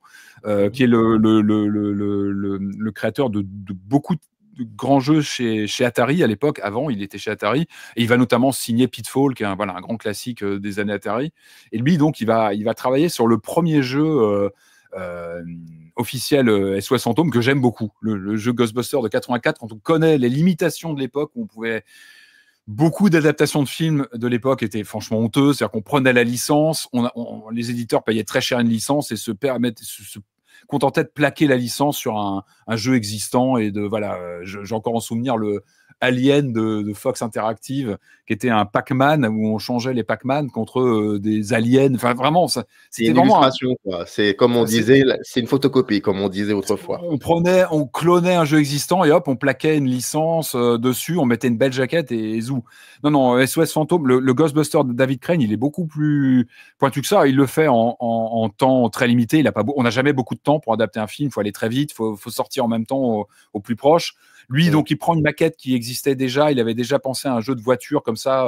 qui est le créateur de beaucoup de grands jeux chez Atari à l'époque. Avant, il était chez Atari. Et il va notamment signer Pitfall, qui est un grand classique des années Atari. Et lui, donc, il va travailler sur le premier jeu officiel SOS Fantôme que j'aime beaucoup, le jeu Ghostbusters de 84. Quand on connaît les limitations de l'époque, où on pouvait beaucoup d'adaptations de films de l'époque étaient franchement honteuses, c'est-à-dire qu'on prenait la licence, les éditeurs payaient très cher une licence et se contentaient de plaquer la licence sur un jeu existant. Et j'ai encore en souvenir le Alien de Fox Interactive, qui était un Pac-Man où on changeait les Pac-Man contre des aliens. Enfin, vraiment, c'était une illustration, quoi. C'est comme on disait, c'est une photocopie, comme on disait autrefois. On clonait un jeu existant et hop, on plaquait une licence dessus, on mettait une belle jaquette et zou. Non, SOS Fantôme, le Ghostbuster de David Crane, il est beaucoup plus pointu que ça. Il le fait en temps très limité. On n'a jamais beaucoup de temps pour adapter un film. Il faut aller très vite, il faut sortir en même temps au plus proche. Lui, donc, il prend une maquette qui existait déjà. Il avait déjà pensé à un jeu de voiture comme ça,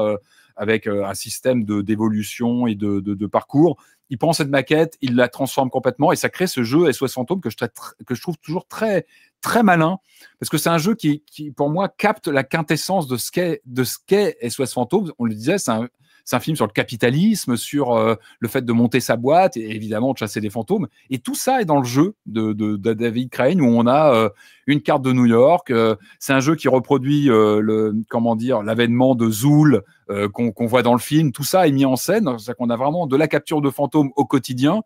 avec un système d'évolution et de parcours. Il prend cette maquette, il la transforme complètement et ça crée ce jeu SOS Fantôme que je trouve toujours très, très malin, parce que c'est un jeu qui, pour moi, capte la quintessence de ce qu'est SOS Fantôme. On le disait, c'est un film sur le capitalisme, sur le fait de monter sa boîte et évidemment de chasser des fantômes. Et tout ça est dans le jeu de David Crane, où on a une carte de New York. C'est un jeu qui reproduit l'avènement de Zool qu'on voit dans le film. Tout ça est mis en scène, c'est-à-dire qu'on a vraiment de la capture de fantômes au quotidien.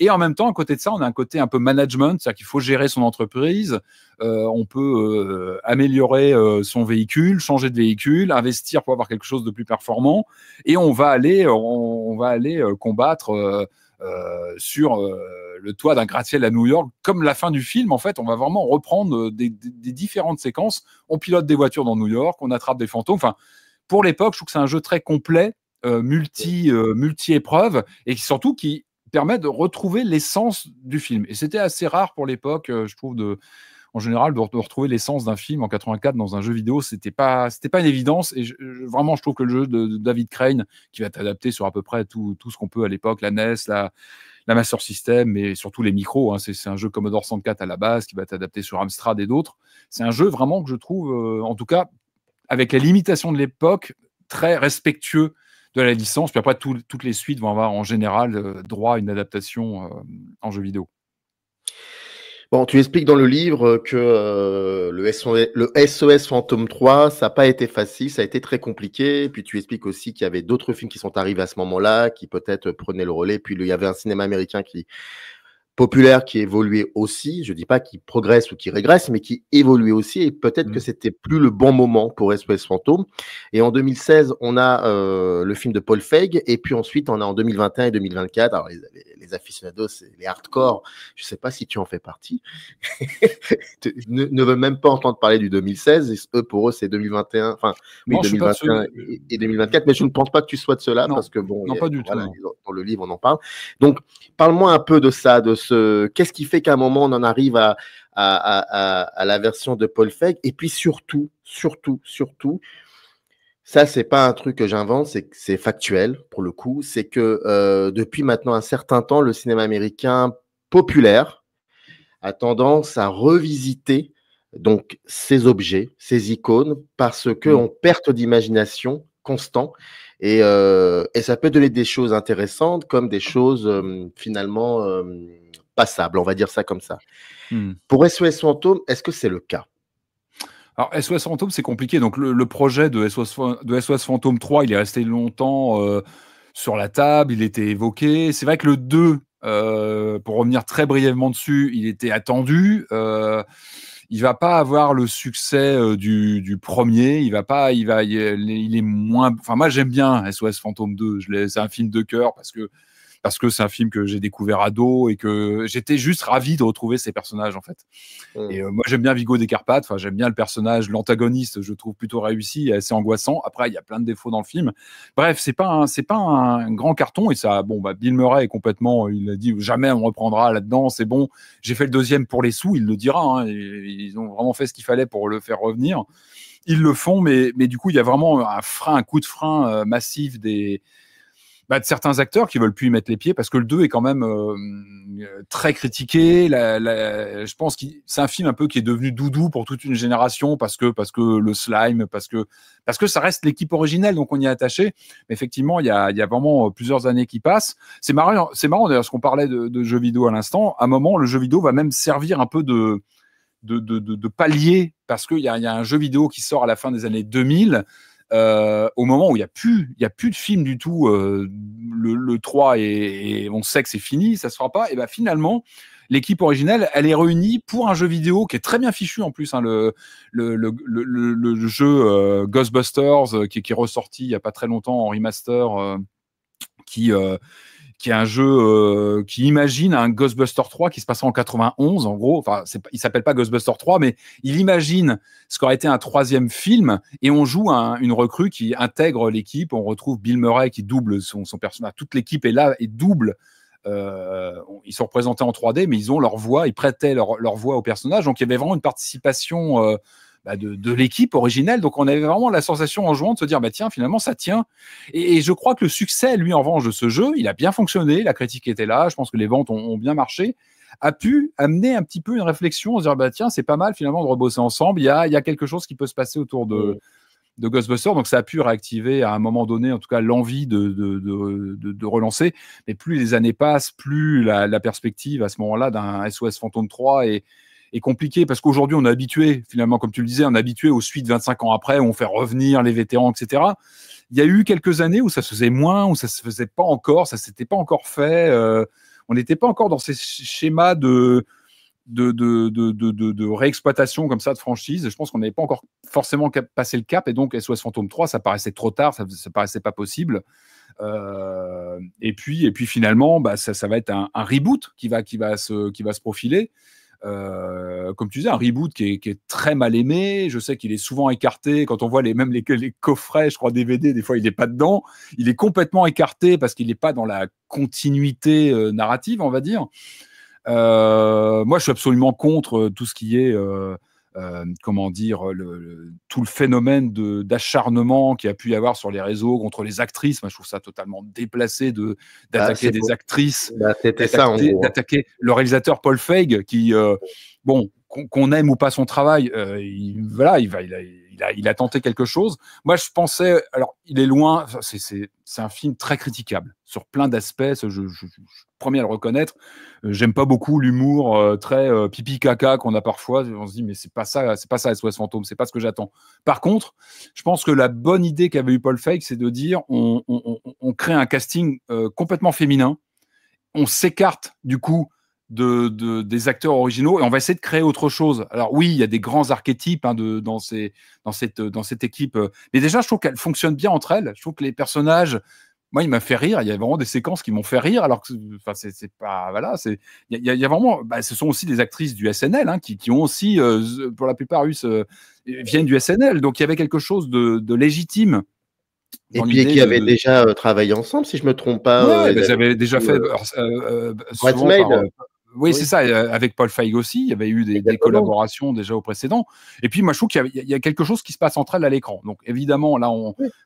Et en même temps, à côté de ça, on a un côté un peu management, c'est-à-dire qu'il faut gérer son entreprise, on peut améliorer son véhicule, changer de véhicule, investir pour avoir quelque chose de plus performant, et on va aller combattre sur le toit d'un gratte-ciel à New York, comme la fin du film. En fait, on va vraiment reprendre des différentes séquences. On pilote des voitures dans New York, on attrape des fantômes. Enfin, pour l'époque, je trouve que c'est un jeu très complet, multi-épreuves, et surtout qui permet de retrouver l'essence du film. Et c'était assez rare pour l'époque, je trouve, en général, de retrouver l'essence d'un film en 84 dans un jeu vidéo. C'était pas une évidence. Et vraiment, je trouve que le jeu de David Crane, qui va être adapté sur à peu près tout ce qu'on peut à l'époque, la NES, la Master System, mais surtout les micros, hein, c'est un jeu Commodore 64 à la base, qui va être adapté sur Amstrad et d'autres. C'est un jeu vraiment que je trouve, en tout cas, avec les limitations de l'époque, très respectueux de la licence. Puis après, toutes les suites vont avoir en général droit à une adaptation en jeu vidéo. Bon, tu expliques dans le livre que le SOS Fantôme 3, ça n'a pas été facile, ça a été très compliqué. Puis tu expliques aussi qu'il y avait d'autres films qui sont arrivés à ce moment-là, qui peut-être prenaient le relais. Puis il y avait un cinéma américain populaire qui évoluait aussi. Je dis pas qu'il progresse ou qu'il régresse, mais qui évoluait aussi. Et peut-être que c'était plus le bon moment pour SOS Fantôme. Et en 2016, on a le film de Paul Feig. Et puis ensuite, on a en 2021 et 2024. Alors les aficionados, les hardcore. Je sais pas si tu en fais partie. ne veulent même pas entendre parler du 2016. Pour eux, c'est 2021. Enfin, oui, non, 2021 et 2024. Mais je ne pense pas que tu sois de ceux-là, parce que bon, pas du tout. Dans le livre, on en parle. Donc, parle-moi un peu de ça, qu'est-ce qui fait qu'à un moment on en arrive à la version de Paul Feig. Et puis surtout, ça c'est pas un truc que j'invente, c'est factuel pour le coup, c'est que depuis maintenant un certain temps, le cinéma américain populaire a tendance à revisiter donc ces objets, ces icônes, parce qu'on perd d'imagination constant. Et ça peut donner des choses intéressantes comme des choses finalement passables, on va dire ça comme ça. Pour SOS Fantôme, est-ce que c'est le cas? Alors, SOS Fantôme, c'est compliqué. Donc, le projet de SOS Fantôme 3, il est resté longtemps sur la table, il était évoqué. C'est vrai que le 2, pour revenir très brièvement dessus, il était attendu. Il va pas avoir le succès du premier. Il est moins. Enfin, moi, j'aime bien SOS Fantôme 2. C'est un film de cœur parce que parce que c'est un film que j'ai découvert ado et que j'étais juste ravi de retrouver ces personnages en fait. Et moi j'aime bien Viggo des Carpates, enfin j'aime bien le personnage, l'antagoniste, je trouve plutôt réussi et assez angoissant. Après il y a plein de défauts dans le film. Bref, c'est pas un grand carton et ça, bon bah Bill Murray est complètement, il a dit jamais on reprendra là-dedans, c'est bon. J'ai fait le deuxième pour les sous, il le dira. Hein, ils ont vraiment fait ce qu'il fallait pour le faire revenir. Ils le font, mais du coup il y a vraiment un coup de frein massif de certains acteurs qui veulent plus y mettre les pieds parce que le 2 est quand même très critiqué. Je pense que c'est un film un peu qui est devenu doudou pour toute une génération parce que le slime, parce que ça reste l'équipe originelle, donc on y est attaché. Mais effectivement, il y a vraiment plusieurs années qui passent. C'est marrant d'ailleurs, ce qu'on parlait de jeux vidéo à l'instant. À un moment, le jeu vidéo va même servir un peu de palier parce qu'il y a un jeu vidéo qui sort à la fin des années 2000. Au moment où il y a plus de film du tout, le 3 et on sait que c'est fini, ça se fera pas. Et ben finalement, l'équipe originelle, elle est réunie pour un jeu vidéo qui est très bien fichu en plus. Hein, le jeu Ghostbusters qui est ressorti il y a pas très longtemps en remaster, qui est un jeu qui imagine un Ghostbusters 3 qui se passera en 91, en gros. Enfin, il s'appelle pas Ghostbusters 3, mais il imagine ce qu'aurait été un troisième film et on joue une recrue qui intègre l'équipe. On retrouve Bill Murray qui double son personnage. Toute l'équipe est là et double. Ils sont représentés en 3D, mais ils ont leur voix, ils prêtaient leur voix au personnage. Donc, il y avait vraiment une participation de l'équipe originelle. Donc, on avait vraiment la sensation en jouant de se dire, tiens, finalement, ça tient. Et je crois que le succès, lui, en revanche, de ce jeu, il a bien fonctionné. La critique était là. Je pense que les ventes ont bien marché. A pu amener un petit peu une réflexion, se dire, tiens, c'est pas mal, finalement, de rebosser ensemble. Il y a quelque chose qui peut se passer autour de Ghostbusters. Donc, ça a pu réactiver à un moment donné, en tout cas, l'envie de relancer. Mais plus les années passent, plus la perspective, à ce moment-là, d'un SOS Fantôme 3 est compliqué parce qu'aujourd'hui on est habitué, finalement, comme tu le disais, on est habitué aux suites 25 ans après où on fait revenir les vétérans, etc. Il y a eu quelques années où ça se faisait moins, où ça se faisait pas encore, ça s'était pas encore fait. On n'était pas encore dans ces schémas de réexploitation comme ça de franchise. Je pense qu'on n'avait pas encore forcément passé le cap et donc SOS Fantôme 3, ça paraissait trop tard, ça paraissait pas possible. Et puis finalement, ça va être un reboot qui va se profiler. Comme tu disais, un reboot qui est très mal aimé. Je sais qu'il est souvent écarté. Quand on voit les coffrets, je crois, DVD, des fois, il n'est pas dedans. Il est complètement écarté parce qu'il n'est pas dans la continuité narrative, on va dire. Moi, je suis absolument contre tout ce qui est comment dire, tout le phénomène d'acharnement qu'il y a pu y avoir sur les réseaux contre les actrices. Moi, je trouve ça totalement déplacé d'attaquer des actrices, d'attaquer le réalisateur Paul Feig, qui, bon, qu'on aime ou pas son travail, il a tenté quelque chose. Moi, je pensais, alors, il est loin, c'est un film très critiquable sur plein d'aspects. Je suis premier à le reconnaître. J'aime pas beaucoup l'humour très pipi caca qu'on a parfois. On se dit, mais c'est pas ça SOS Fantôme, c'est pas ce que j'attends. Par contre, je pense que la bonne idée qu'avait eu Paul Feig, c'est de dire, on crée un casting complètement féminin. On s'écarte du coup des acteurs originaux et on va essayer de créer autre chose. Alors oui, il y a des grands archétypes dans cette équipe, mais déjà je trouve qu'elle fonctionne bien entre elles. Je trouve que les personnages, moi, il m'a fait rire. Il y a vraiment des séquences qui m'ont fait rire, alors que, enfin, c'est pas, voilà, il y a vraiment, ce sont aussi des actrices du SNL, hein, qui ont aussi, pour la plupart, viennent du SNL. Donc il y avait quelque chose de légitime. Et puis qui avaient déjà travaillé ensemble, si je me trompe pas. Ils avaient déjà fait. Oui, c'est ça. Avec Paul Feig aussi, il y avait eu des collaborations déjà au précédent. Et puis, moi, je trouve qu'il y a quelque chose qui se passe entre elles à l'écran. Donc, évidemment, là,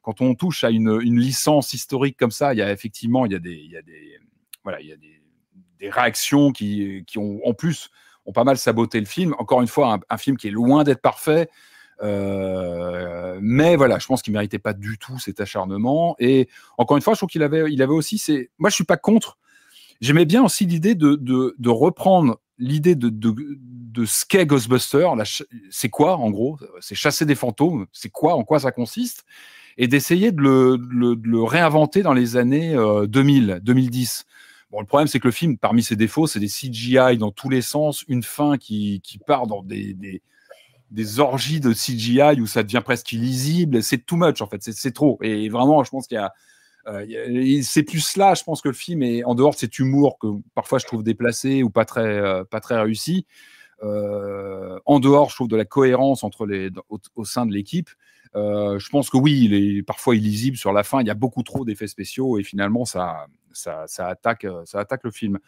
quand on touche à une licence historique comme ça, il y a effectivement, il y a des réactions qui ont, en plus, ont pas mal saboté le film. Encore une fois, un film qui est loin d'être parfait. Mais voilà, je pense qu'il méritait pas du tout cet acharnement. Et encore une fois, je trouve qu'il avait aussi. Moi, je suis pas contre. J'aimais bien aussi l'idée de reprendre l'idée de ce qu'est Ghostbusters. C'est quoi, en gros? C'est chasser des fantômes. C'est quoi? En quoi ça consiste? Et d'essayer de le réinventer dans les années 2000, 2010. Bon, le problème, c'est que le film, parmi ses défauts, c'est des CGI dans tous les sens, une fin qui part dans des orgies de CGI où ça devient presque illisible. C'est too much, en fait. C'est trop. Et vraiment, je pense qu'il y a C'est plus là, je pense que le film est en dehors de cet humour que parfois je trouve déplacé ou pas très réussi. En dehors, je trouve, de la cohérence au sein de l'équipe. Je pense que oui, il est parfois illisible sur la fin. Il y a beaucoup trop d'effets spéciaux et finalement ça attaque le film.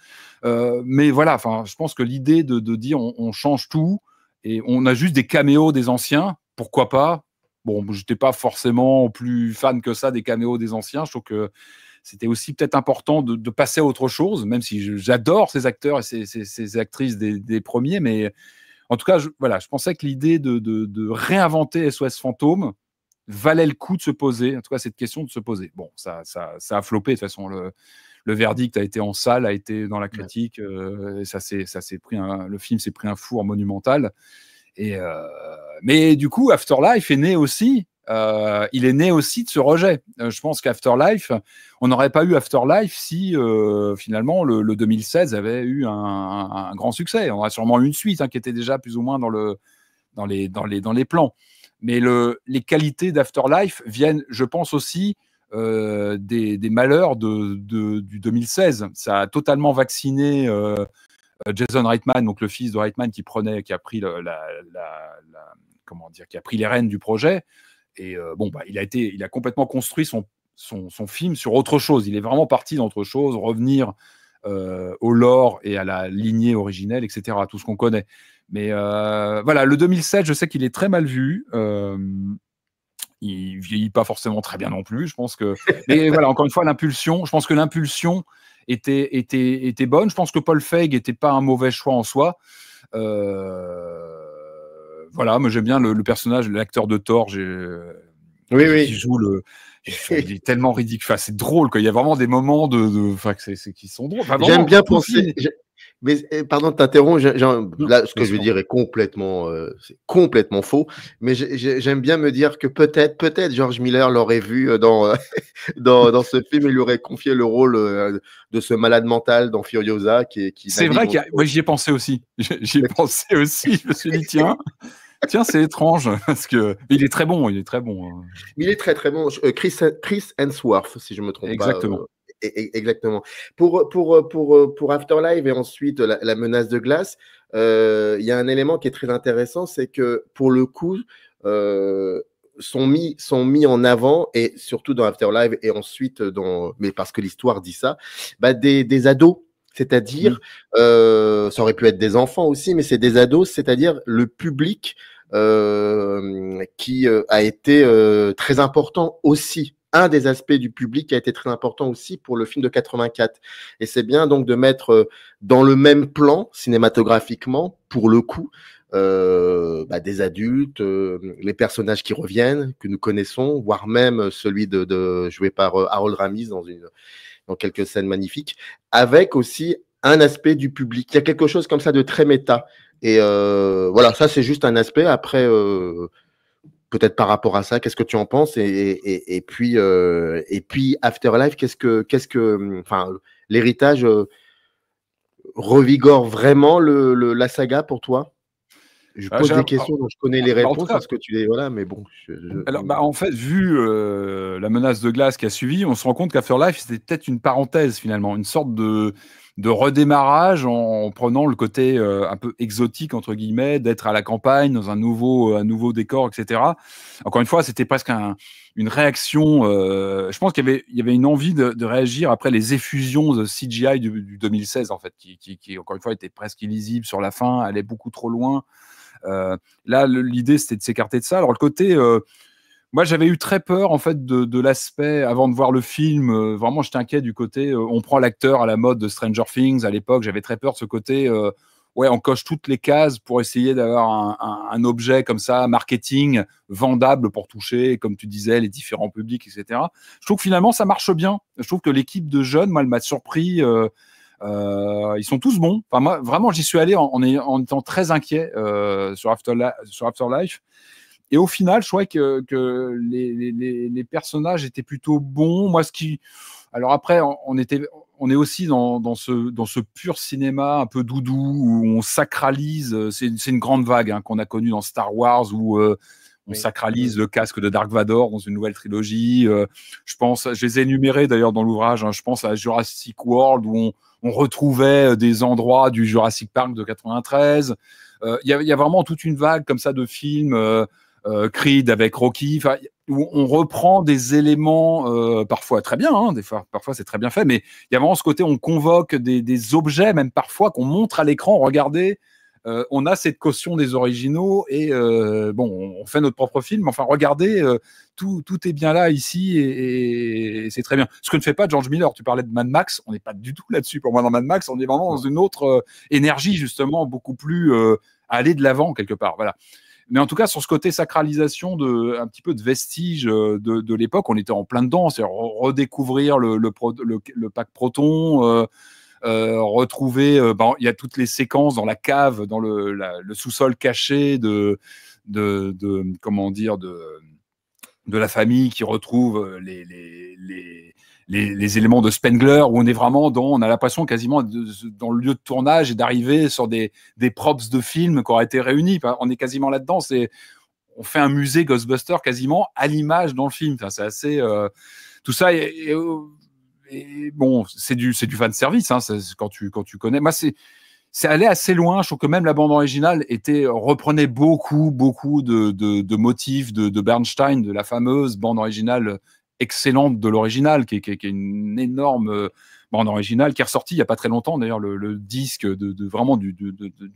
Mais voilà, je pense que l'idée de dire on change tout et on a juste des caméos des anciens, pourquoi pas. Bon, j'étais pas forcément plus fan que ça des caméos des anciens. Je trouve que c'était aussi peut-être important de passer à autre chose, même si j'adore ces acteurs et ces actrices des premiers. Mais en tout cas, je pensais que l'idée de réinventer SOS Fantôme valait le coup de se poser, en tout cas cette question de se poser. Bon, ça a floppé de toute façon. Le verdict a été en salle, a été dans la critique. Et ça s'est pris le film s'est pris un four monumental. Mais du coup, Afterlife est né aussi. Il est né aussi de ce rejet. Je pense qu'Afterlife, on n'aurait pas eu Afterlife si finalement le 2016 avait eu un grand succès. On aurait sûrement eu une suite qui était déjà plus ou moins dans les plans. Mais les qualités d'Afterlife viennent, je pense aussi, des malheurs du 2016. Ça a totalement vacciné Jason Reitman, donc le fils de Reitman qui a pris qui a pris les rênes du projet. Et il a complètement construit son film sur autre chose. Il est vraiment parti d'autre chose, revenir au lore et à la lignée originelle, etc., tout ce qu'on connaît. Mais voilà, le 2007, je sais qu'il est très mal vu. Il vieillit pas forcément très bien non plus, je pense que. Mais voilà, encore une fois, je pense que l'impulsion était bonne. Je pense que Paul Feig n'était pas un mauvais choix en soi. Voilà, moi j'aime bien le personnage, l'acteur de Thor. Qui joue il est tellement ridicule. Enfin, c'est drôle, quoi. Il y a vraiment des moments qui sont drôles. Enfin, j'aime bien penser. Mais pardon de t'interrompre, là, ce que je veux dire est complètement faux, mais j'aime bien me dire que peut-être George Miller l'aurait vu dans ce film et lui aurait confié le rôle de ce malade mental dans Furiosa c'est vrai j'y ai pensé aussi. J'y ai pensé aussi. Je me suis dit tiens, c'est étrange parce que il est très bon. Il est très très bon. Chris Hemsworth, si je me trompe pas. Exactement. Exactement. Pour Afterlife et ensuite la menace de glace, il y a un élément qui est très intéressant, c'est que pour le coup, sont mis en avant, et surtout dans Afterlife et ensuite mais parce que l'histoire dit ça, des ados. C'est-à-dire, ça aurait pu être des enfants aussi, mais c'est des ados, c'est-à-dire le public qui a été très important aussi. Un des aspects du public qui a été très important aussi pour le film de 84. Et c'est bien donc de mettre dans le même plan, cinématographiquement, pour le coup, des adultes, les personnages qui reviennent, que nous connaissons, voire même celui joué par Harold Ramis dans quelques scènes magnifiques, avec aussi un aspect du public. Il y a quelque chose comme ça de très méta. Et voilà, ça c'est juste un aspect. Après, peut-être par rapport à ça, qu'est-ce que tu en penses? Et puis Afterlife, l'héritage revigore vraiment la saga pour toi? Je pose des questions dont je connais les réponses parce que tu les voilà, mais bon. Alors, en fait, vu la menace de glace qui a suivi, on se rend compte qu'Afterlife c'était peut-être une parenthèse finalement, une sorte de redémarrage en prenant le côté un peu exotique entre guillemets, d'être à la campagne dans un nouveau décor, etc. Encore une fois, c'était presque une réaction. Je pense qu'il y avait une envie de réagir après les effusions de CGI du 2016 en fait, qui encore une fois était presque illisible sur la fin, allait beaucoup trop loin. Là, l'idée, c'était de s'écarter de ça. Alors, le côté... moi, j'avais eu très peur, en fait, de l'aspect, avant de voir le film, vraiment, j'étais inquiet du côté, on prend l'acteur à la mode de Stranger Things, à l'époque, j'avais très peur de ce côté, on coche toutes les cases pour essayer d'avoir un objet comme ça, marketing, vendable pour toucher, comme tu disais, les différents publics, etc. Je trouve que finalement, ça marche bien. Je trouve que l'équipe de jeunes, moi, elle m'a surpris... ils sont tous bons. Enfin, moi, vraiment, j'y suis allé en étant très inquiet sur Afterlife. Et au final, je trouvais que les personnages étaient plutôt bons. Moi, alors après, on est aussi dans ce pur cinéma un peu doudou où on sacralise. C'est une grande vague qu'on a connue dans Star Wars où on sacralise le casque de Dark Vador dans une nouvelle trilogie. Je les ai énumérés d'ailleurs dans l'ouvrage. Hein. Je pense à Jurassic World où on retrouvait des endroits du Jurassic Park de 93. Il y a vraiment toute une vague comme ça de films, Creed avec Rocky, où on reprend des éléments parfois très bien, hein, parfois c'est très bien fait, mais il y a vraiment ce côté, on convoque des objets, même parfois qu'on montre à l'écran, regardez, on a cette caution des originaux et bon, on fait notre propre film, enfin regardez, tout est bien là ici et c'est très bien. Ce que ne fait pas George Miller, tu parlais de Mad Max, on n'est pas du tout là-dessus. Pour moi, dans Mad Max, on est vraiment dans une autre énergie, justement, beaucoup plus à aller de l'avant quelque part. Voilà. Mais en tout cas, sur ce côté sacralisation un petit peu de vestiges de l'époque, on était en plein dedans. C'est-à-dire redécouvrir le pack Proton, retrouver. Il y a toutes les séquences dans la cave, dans le sous-sol caché comment dire, de la famille qui retrouve les éléments de Spengler, où on est vraiment on a l'impression quasiment dans le lieu de tournage et d'arriver sur des props de films qui auraient été réunis. On est quasiment là-dedans. On fait un musée Ghostbusters quasiment à l'image dans le film. Enfin, c'est assez tout ça. Et bon, c'est du fan service. Hein, quand tu connais. Moi, c'est allé assez loin. Je trouve que même la bande originale reprenait beaucoup de motifs de Bernstein, de la fameuse bande originale excellente de l'original, qui est une énorme bande originale, qui est ressortie il n'y a pas très longtemps. D'ailleurs, le disque vraiment du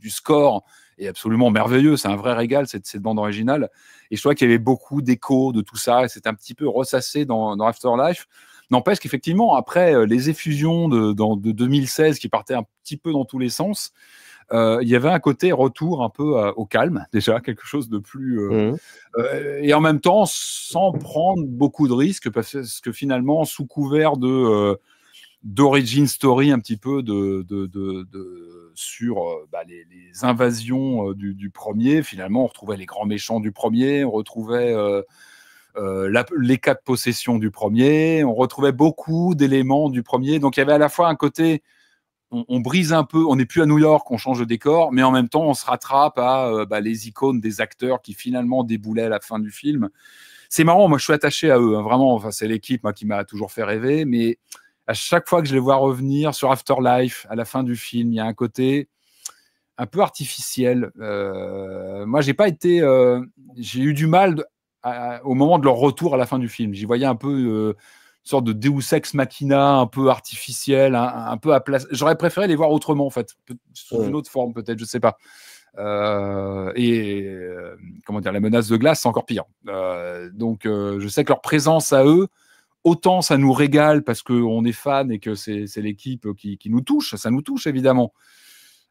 score est absolument merveilleux. C'est un vrai régal, cette bande originale. Et je trouvais qu'il y avait beaucoup d'échos de tout ça. Et c'est un petit peu ressassé dans Afterlife. N'empêche qu'effectivement, après les effusions de 2016 qui partaient un petit peu dans tous les sens, il y avait un côté retour un peu au calme, déjà, quelque chose de plus... et en même temps, sans prendre beaucoup de risques, parce que finalement, sous couvert d'origin story un petit peu sur les invasions du premier, finalement, on retrouvait les grands méchants du premier, on retrouvait... les cas de possession du premier, on retrouvait beaucoup d'éléments du premier, donc il y avait à la fois un côté, on brise un peu, on n'est plus à New York, on change de décor, mais en même temps on se rattrape à les icônes des acteurs qui finalement déboulaient à la fin du film. C'est marrant, moi je suis attaché à eux, hein, vraiment, enfin, c'est l'équipe qui m'a toujours fait rêver, mais à chaque fois que je les vois revenir sur Afterlife, à la fin du film, il y a un côté un peu artificiel. Moi j'ai j'ai eu du mal au moment de leur retour à la fin du film. J'y voyais un peu une sorte de Deus Ex Machina, un peu artificiel, un peu à place. J'aurais préféré les voir autrement, en fait, sous une autre forme, peut-être, je sais pas. Comment dire, la menace de glace, c'est encore pire. Donc, je sais que leur présence à eux, autant ça nous régale parce qu'on est fan et que c'est l'équipe qui nous touche, ça nous touche évidemment.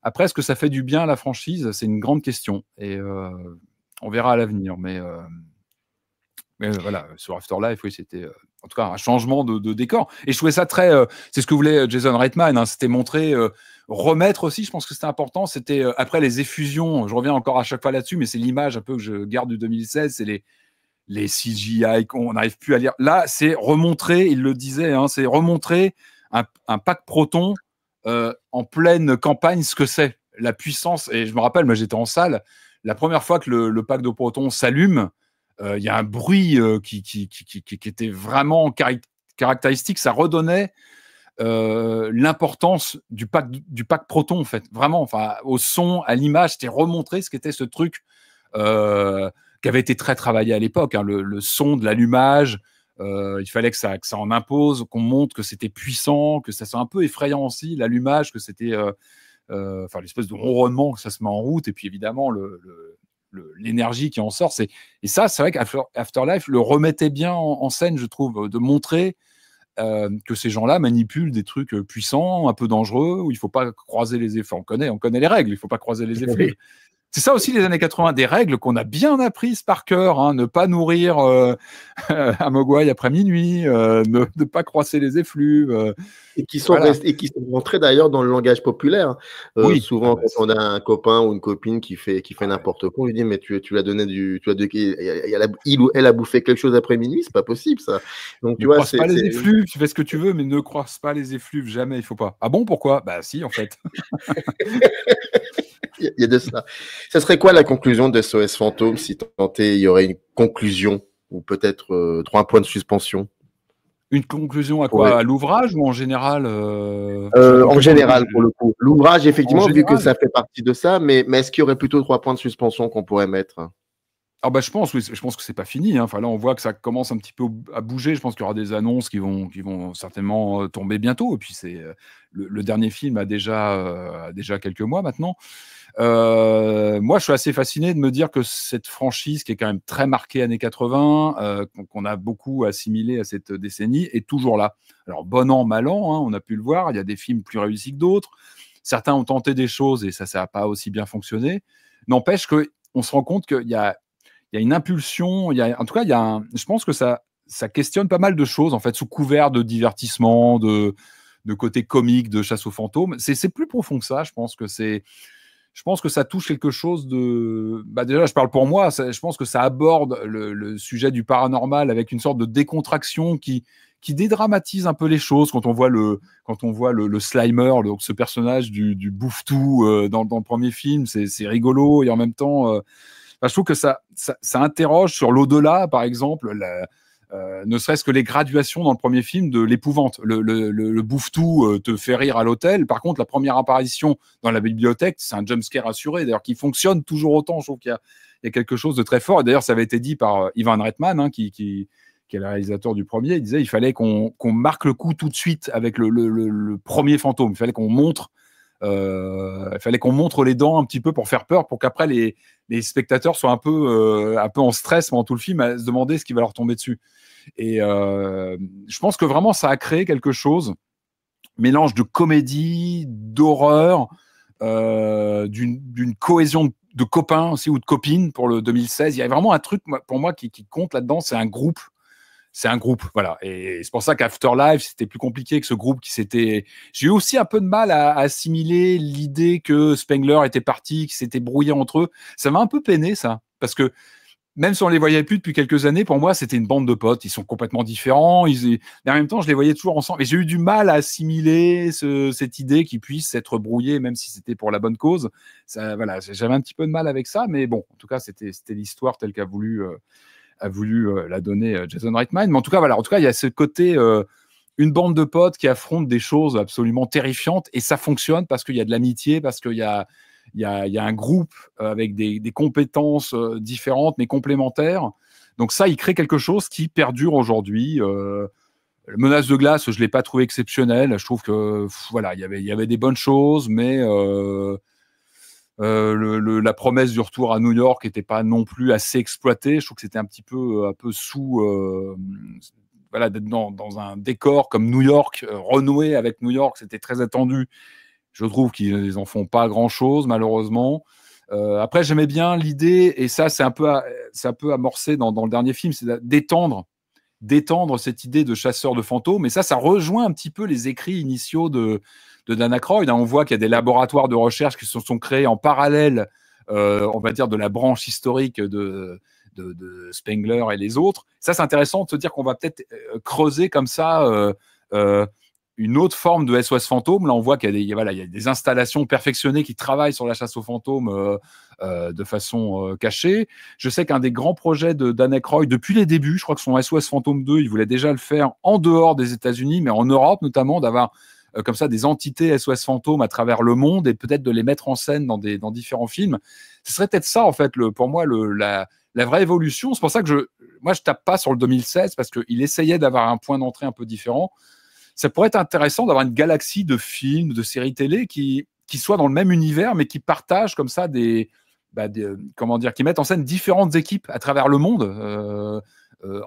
Après, est-ce que ça fait du bien à la franchise? C'est une grande question. Et on verra à l'avenir. Mais voilà, sur Afterlife, oui, c'était en tout cas un changement de décor. Et je trouvais ça très... c'est ce que voulait Jason Reitman, hein, c'était montrer, remettre aussi, je pense que c'était important, c'était après les effusions, je reviens encore à chaque fois là-dessus, mais c'est l'image un peu que je garde du 2016, c'est les CGI qu'on n'arrive plus à lire. Là, c'est remontrer, il le disait, hein, c'est remontrer un pack Proton en pleine campagne, ce que c'est, la puissance. Et je me rappelle, moi j'étais en salle, la première fois que le pack de Proton s'allume, il y a un bruit qui était vraiment caractéristique. Ça redonnait l'importance du pack Proton, en fait. Vraiment, enfin, au son, à l'image, c'était remontré ce qu'était ce truc qui avait été très travaillé à l'époque. Hein, le son de l'allumage, il fallait que ça en impose, qu'on montre que c'était puissant, que ça soit un peu effrayant aussi, l'allumage, que c'était l'espèce de ronronnement, que ça se met en route, et puis évidemment l'énergie qui en sort. Et ça, c'est vrai qu'Afterlife le remettait bien en scène, je trouve, de montrer que ces gens-là manipulent des trucs puissants, un peu dangereux, où il ne faut pas croiser les effets. On connaît les règles, il ne faut pas croiser les effets. C'est ça aussi les années 80, des règles qu'on a bien apprises par cœur, hein, ne pas nourrir un mogwai après minuit, ne pas croiser les effluves. Et qui sont rentrés d'ailleurs dans le langage populaire. Oui, souvent, quand on a un copain ou une copine qui fait n'importe quoi, on lui dit mais tu lui as donné il ou elle a bouffé quelque chose après minuit, c'est pas possible ça. Donc ne croise pas les effluves, tu fais ce que tu veux, mais ne croise pas les effluves, jamais, il faut pas. Ah bon, pourquoi? Bah si, en fait. Il y a de cela. Ça serait quoi la conclusion de SOS Fantôme si tant est il y aurait une conclusion ou peut-être 3 points de suspension? Une conclusion à quoi? Ouais. À l'ouvrage ou en général En général, pour le coup. L'ouvrage, effectivement, vu que général, ça fait partie de ça, mais est-ce qu'il y aurait plutôt 3 points de suspension qu'on pourrait mettre? ah bah, je pense, oui, je pense que c'est pas fini, hein. Enfin, là, on voit que ça commence un petit peu à bouger. Je pense qu'il y aura des annonces qui vont certainement tomber bientôt. Et puis, le dernier film a déjà quelques mois maintenant. Moi, je suis assez fasciné de me dire que cette franchise, qui est quand même très marquée années 80, qu'on a beaucoup assimilé à cette décennie, est toujours là. Alors, bon an, mal an, hein, on a pu le voir. Il y a des films plus réussis que d'autres. Certains ont tenté des choses et ça n'a pas aussi bien fonctionné. N'empêche qu'on se rend compte qu'il y a une impulsion, en tout cas, je pense que ça questionne pas mal de choses, en fait, sous couvert de divertissement, de côté comique, de chasse aux fantômes. C'est plus profond que ça. Je pense que ça touche quelque chose de... Bah déjà, je parle pour moi, je pense que ça aborde le sujet du paranormal avec une sorte de décontraction qui dédramatise un peu les choses quand on voit le Slimer, donc ce personnage du bouffe-tout dans le premier film. C'est rigolo et en même temps... je trouve que ça interroge sur l'au-delà, par exemple, ne serait-ce que les graduations dans le premier film de l'épouvante. Le bouffe-tout te fait rire à l'hôtel. Par contre, la première apparition dans la bibliothèque, c'est un jumpscare assuré, d'ailleurs, qui fonctionne toujours autant. Je trouve qu'il y a quelque chose de très fort. Et d'ailleurs, ça avait été dit par Ivan Reitman, hein, qui est le réalisateur du premier. Il disait qu'il fallait qu'on marque le coup tout de suite avec le premier fantôme. Il fallait qu'on montre les dents un petit peu pour faire peur, pour qu'après les spectateurs soient un peu en stress pendant tout le film à se demander ce qui va leur tomber dessus. Et je pense que vraiment ça a créé quelque chose, mélange de comédie, d'horreur, d'une cohésion de copains aussi ou de copines pour le 2016. Il y a vraiment un truc pour moi qui compte là-dedans, c'est un groupe. Voilà. Et c'est pour ça qu'Afterlife, c'était plus compliqué que ce groupe qui s'était... J'ai eu aussi un peu de mal à assimiler l'idée que Spengler était parti, qu'ils s'étaient brouillés entre eux. Ça m'a un peu peiné, ça. Parce que même si on les voyait plus depuis quelques années, pour moi, c'était une bande de potes. Ils sont complètement différents. Mais en même temps, je les voyais toujours ensemble. Et j'ai eu du mal à assimiler cette idée qu'ils puissent être brouillés, même si c'était pour la bonne cause. Voilà, j'avais un petit peu de mal avec ça. Mais bon, en tout cas, c'était l'histoire telle qu'a voulu la donner Jason Reitman. Mais en tout cas, il y a ce côté, une bande de potes qui affrontent des choses absolument terrifiantes, et ça fonctionne parce qu'il y a de l'amitié, parce qu'il y a un groupe avec des compétences différentes mais complémentaires. Donc ça, il crée quelque chose qui perdure aujourd'hui. Menace de glace, je l'ai pas trouvé exceptionnel. Je trouve que il y avait des bonnes choses, mais la promesse du retour à New York n'était pas non plus assez exploitée. Je trouve que c'était un peu sous... d'être dans un décor comme New York, renoué avec New York, c'était très attendu. Je trouve qu'ils n'en font pas grand-chose, malheureusement. Après, j'aimais bien l'idée, et ça, c'est un peu amorcé dans le dernier film, c'est d'étendre cette idée de chasseur de fantômes. Et ça rejoint un petit peu les écrits initiaux de Dan Aykroyd. On voit qu'il y a des laboratoires de recherche qui se sont créés en parallèle, on va dire, de la branche historique de Spengler et les autres. Ça, c'est intéressant de se dire qu'on va peut-être creuser comme ça une autre forme de SOS fantôme. Là, on voit qu'il y a des installations perfectionnées qui travaillent sur la chasse aux fantômes de façon cachée. Je sais qu'un des grands projets de Dan Aykroyd, depuis les débuts, je crois que son SOS Fantôme 2, il voulait déjà le faire en dehors des États-Unis, mais en Europe notamment, d'avoir comme ça des entités SOS fantômes à travers le monde et peut-être de les mettre en scène dans différents films. Ce serait peut-être ça, en fait, pour moi, la vraie évolution. C'est pour ça que moi, je tape pas sur le 2016 parce qu'il essayait d'avoir un point d'entrée un peu différent. Ça pourrait être intéressant d'avoir une galaxie de films, de séries télé qui soient dans le même univers, mais qui partagent comme ça qui mettent en scène différentes équipes à travers le monde,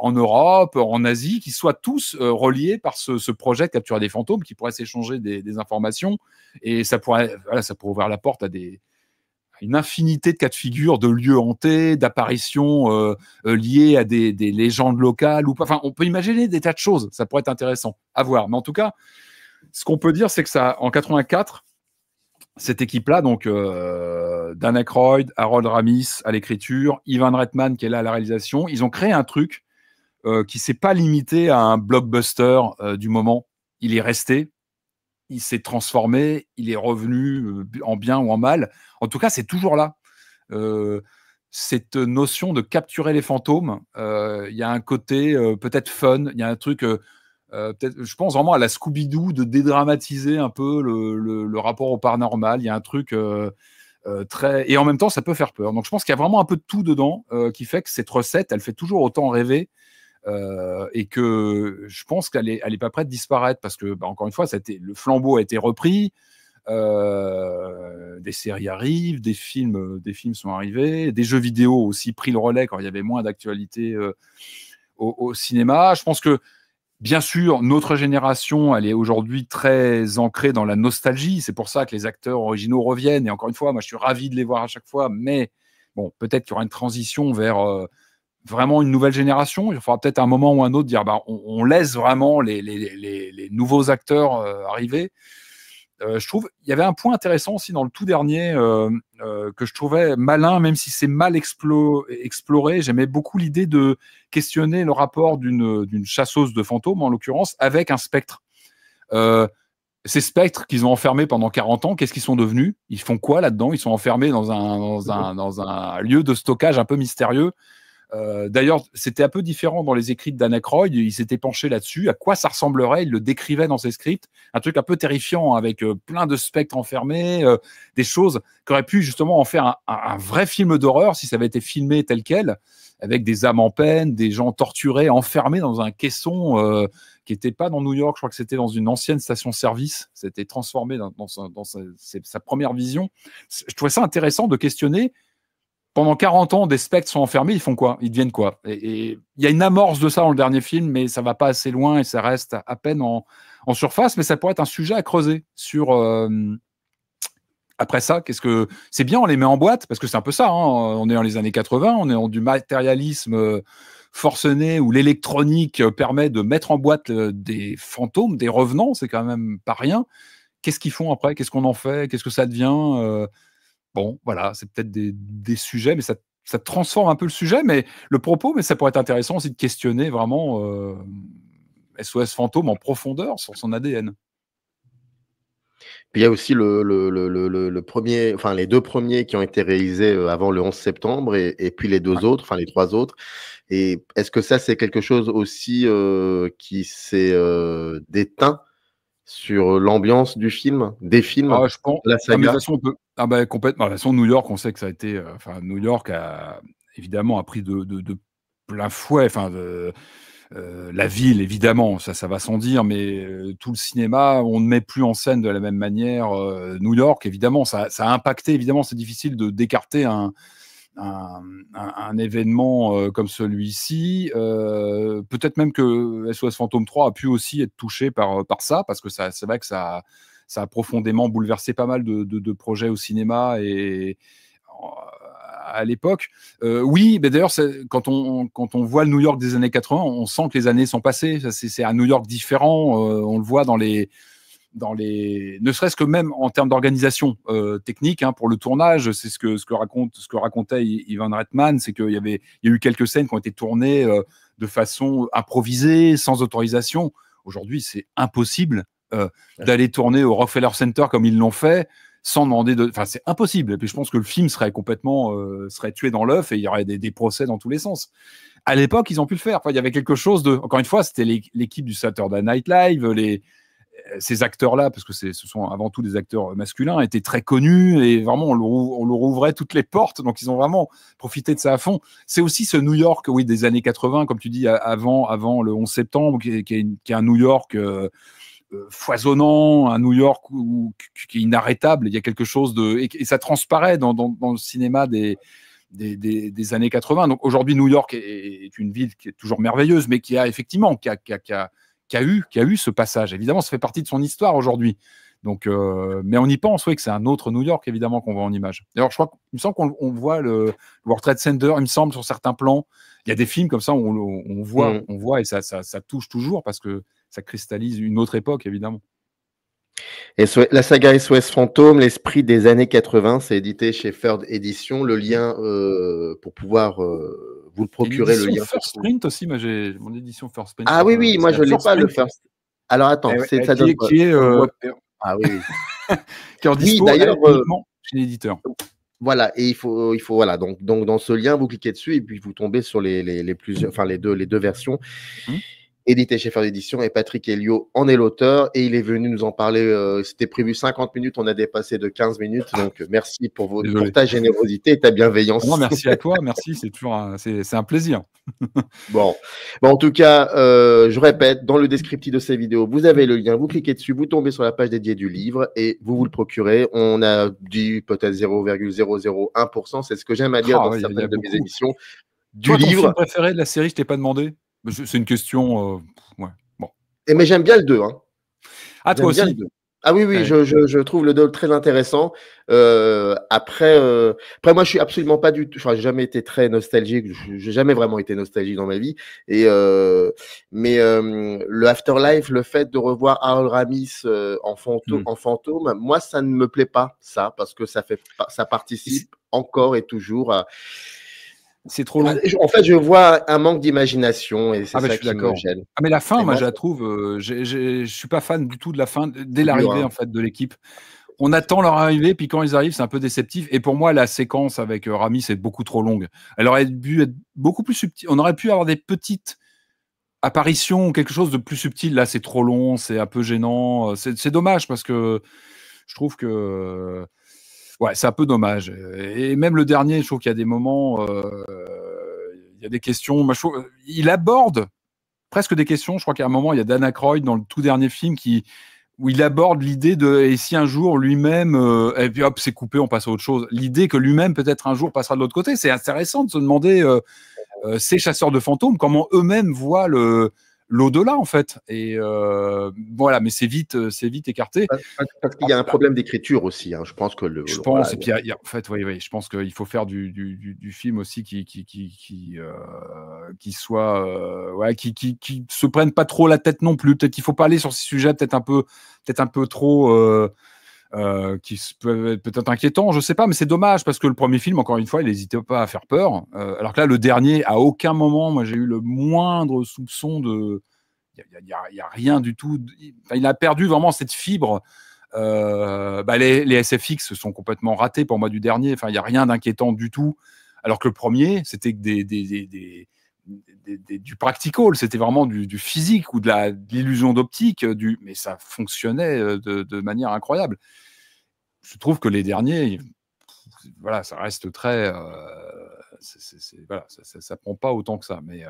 en Europe, en Asie, qui soient tous reliés par ce projet de capturer des fantômes, qui pourraient s'échanger des informations. Et ça pourrait ouvrir la porte à une infinité de cas de figure, de lieux hantés, d'apparitions liées à des légendes locales ou pas. Enfin, on peut imaginer des tas de choses. Ça pourrait être intéressant à voir. Mais en tout cas, ce qu'on peut dire, c'est que en 84, cette équipe-là, donc Dan Aykroyd, Harold Ramis à l'écriture, Ivan Reitman qui est là à la réalisation, ils ont créé un truc qui s'est pas limité à un blockbuster du moment. Il est resté. il s'est transformé, il est revenu en bien ou en mal. En tout cas, c'est toujours là. Cette notion de capturer les fantômes, il y a un côté peut-être fun, il y a un truc, je pense vraiment à la Scooby-Doo, de dédramatiser un peu le rapport au paranormal. Il y a un truc très... Et en même temps, ça peut faire peur. Donc je pense qu'il y a vraiment un peu de tout dedans qui fait que cette recette, elle fait toujours autant rêver. Et que je pense qu'elle est pas prête de disparaître parce que, encore une fois, le flambeau a été repris, des séries arrivent, des films sont arrivés, des jeux vidéo aussi pris le relais quand il y avait moins d'actualité au cinéma. Je pense que, bien sûr, notre génération, elle est aujourd'hui très ancrée dans la nostalgie. C'est pour ça que les acteurs originaux reviennent. Et encore une fois, moi, je suis ravi de les voir à chaque fois, mais bon, peut-être qu'il y aura une transition vers... vraiment une nouvelle génération. Il faudra peut-être un moment ou un autre dire on laisse vraiment les nouveaux acteurs arriver. Je trouve il y avait un point intéressant aussi dans le tout dernier que je trouvais malin, même si c'est mal exploré. J'aimais beaucoup l'idée de questionner le rapport d'une chasseuse de fantômes, en l'occurrence, avec un spectre. Ces spectres qu'ils ont enfermés pendant 40 ans, qu'est-ce qu'ils sont devenus? Ils font quoi là-dedans? Ils sont enfermés dans un lieu de stockage un peu mystérieux. D'ailleurs, c'était un peu différent dans les écrits de Dan Aykroyd. Il s'était penché là-dessus. À quoi ça ressemblerait? Il le décrivait dans ses scripts. Un truc un peu terrifiant, avec plein de spectres enfermés, des choses qui auraient pu justement en faire un vrai film d'horreur si ça avait été filmé tel quel, avec des âmes en peine, des gens torturés, enfermés dans un caisson qui n'était pas dans New York. Je crois que c'était dans une ancienne station-service. C'était transformé dans sa première vision. Je trouvais ça intéressant de questionner. Pendant 40 ans, des spectres sont enfermés, ils font quoi? Ils deviennent quoi? Et il y a une amorce de ça dans le dernier film, mais ça va pas assez loin et ça reste à peine en surface, mais ça pourrait être un sujet à creuser sur... Après ça, c'est bien, on les met en boîte, parce que c'est un peu ça, hein, on est dans les années 80, on est dans du matérialisme forcené, où l'électronique permet de mettre en boîte des fantômes, des revenants, c'est quand même pas rien. Qu'est-ce qu'ils font après? Qu'est-ce qu'on en fait? Qu'est-ce que ça devient? Bon, voilà, c'est peut-être des sujets, mais ça transforme un peu le sujet, mais le propos, mais ça pourrait être intéressant aussi de questionner vraiment SOS Fantôme en profondeur sur son ADN. Puis il y a aussi le premier, enfin les deux premiers qui ont été réalisés avant le 11 septembre et puis les deux autres, enfin les trois autres. Et est-ce que ça, c'est quelque chose aussi qui s'est déteint sur l'ambiance du film, des films, je pense, la saga? de toute façon, complètement. De toute façon, New York, on sait que ça a été... New York a évidemment pris de plein fouet. La ville, évidemment, ça va sans dire, mais tout le cinéma, on ne met plus en scène de la même manière. New York, évidemment, ça a impacté. Évidemment, c'est difficile d'écarter un événement comme celui-ci. Peut-être même que SOS Fantôme 3 a pu aussi être touché par ça, parce que c'est vrai que ça a profondément bouleversé pas mal de projets au cinéma et à l'époque. Oui, mais d'ailleurs, quand on voit le New York des années 80, on sent que les années sont passées. C'est un New York différent. On le voit ne serait-ce que même en termes d'organisation technique pour le tournage. C'est ce que racontait Ivan Reitman, c'est qu'il y a eu quelques scènes qui ont été tournées de façon improvisée, sans autorisation. Aujourd'hui, c'est impossible d'aller tourner au Rockefeller Center comme ils l'ont fait, sans demander c'est impossible. Et puis je pense que le film serait complètement serait tué dans l'œuf et il y aurait des procès dans tous les sens. À l'époque, ils ont pu le faire. Il y avait quelque chose encore une fois, c'était l'équipe du Saturday Night Live, ces acteurs-là, parce que ce sont avant tout des acteurs masculins, étaient très connus et vraiment on leur ouvrait toutes les portes. Donc ils ont vraiment profité de ça à fond. C'est aussi ce New York, oui, des années 80, comme tu dis, avant le 11 septembre, qui est un New York foisonnant, un New York qui est inarrêtable. Il y a quelque chose et ça transparaît dans le cinéma des années 80. Donc aujourd'hui, New York est une ville qui est toujours merveilleuse, mais qui a effectivement qui a eu ce passage. Évidemment, ça fait partie de son histoire aujourd'hui. Donc, mais on y pense, oui, que c'est un autre New York, évidemment, qu'on voit en image. D'ailleurs, il me semble qu'on voit le World Trade Center, il me semble, sur certains plans. Il y a des films comme ça où on voit et ça touche toujours parce que ça cristallise une autre époque, évidemment. Et la saga SOS Fantôme, l'esprit des années 80, c'est édité chez Third Edition. Le lien pour pouvoir vous le procurer, le lien. First Print aussi, moi j'ai mon édition First Print. Ah oui, moi je ne l'ai pas, le First. Alors attends, ça donne Ah oui, oui. qui est en dispo d'ailleurs, uniquement chez l'éditeur. voilà, et il faut voilà, donc dans ce lien, vous cliquez dessus et puis vous tombez sur plusieurs, enfin les deux versions. Édité chez Faire d'édition, et Patrick Helliot en est l'auteur et il est venu nous en parler. C'était prévu 50 minutes, on a dépassé de 15 minutes. Donc merci pour ta générosité et ta bienveillance. Non, merci à toi, merci, c'est toujours c'est un plaisir. Bon, en tout cas, je répète, dans le descriptif de ces vidéos, vous avez le lien, vous cliquez dessus, vous tombez sur la page dédiée du livre et vous le procurez. On a dit peut-être 0,001%, c'est ce que j'aime à dire dans certaines de mes émissions. Toi, ton film préféré de la série, je t'ai pas demandé. C'est une question. Ouais. Bon. Mais j'aime bien le 2. Hein. Ah, toi aussi. Ah oui, ouais. je trouve le 2 très intéressant. Après, moi, je suis absolument pas du tout. Enfin, j'ai jamais été très nostalgique. J'ai jamais vraiment été nostalgique dans ma vie. Et mais le Afterlife, le fait de revoir Harold Ramis en fantôme, moi, ça ne me plaît pas, ça, parce que ça participe encore et toujours à. C'est trop long. En fait, je vois un manque d'imagination et c'est ça qui me gêne. Ah, mais la fin, moi, je la trouve. Je suis pas fan du tout de la fin dès l'arrivée en fait de l'équipe. On attend leur arrivée, puis quand ils arrivent, c'est un peu déceptif. Et pour moi, la séquence avec Ramis est beaucoup trop longue. Elle aurait dû être beaucoup plus subtile. On aurait pu avoir des petites apparitions, quelque chose de plus subtil. Là, c'est trop long, c'est un peu gênant. C'est dommage parce que je trouve que. Ouais, c'est un peu dommage. Et même le dernier, je trouve qu'il y a des moments, il y a des questions. Il aborde presque des questions. Je crois qu'à un moment, il y a Dan Aykroyd dans le tout dernier film où il aborde l'idée de et si un jour lui-même, et puis hop, c'est coupé, on passe à autre chose. L'idée que lui-même peut-être un jour passera de l'autre côté. C'est intéressant de se demander ces chasseurs de fantômes comment eux-mêmes voient l'au-delà en fait, et voilà, mais c'est vite écarté. Parce qu'il y a un problème d'écriture aussi. Hein. Je pense que je pense, et puis en fait, oui, je pense qu'il faut faire du film aussi qui soit, qui se prenne pas trop la tête non plus. Peut-être qu'il faut pas aller sur ces sujets peut-être un peu trop. Qui peut être inquiétant, je sais pas, mais c'est dommage parce que le premier film, encore une fois, il n'hésitait pas à faire peur. Alors que là, le dernier, à aucun moment, moi, j'ai eu le moindre soupçon de. Il y a rien du tout. Il a perdu vraiment cette fibre. Les SFX sont complètement ratés pour moi du dernier. Enfin, il y a rien d'inquiétant du tout. Alors que le premier, c'était du practical, c'était vraiment du physique ou de l'illusion d'optique, mais ça fonctionnait de manière incroyable. Je trouve que les derniers, voilà, ça reste très, voilà, ça prend pas autant que ça, mais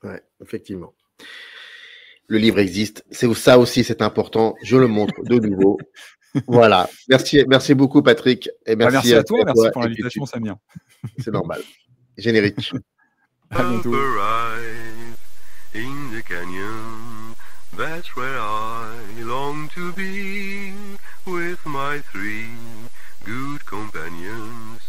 ouais, effectivement. Le livre existe, ça aussi c'est important. Je le montre de nouveau. Voilà. Merci beaucoup Patrick et merci à toi, merci pour l'invitation, Samir. C'est normal. Générique. À bientôt. In the canyon, that's where I long to be with my 3 good companions.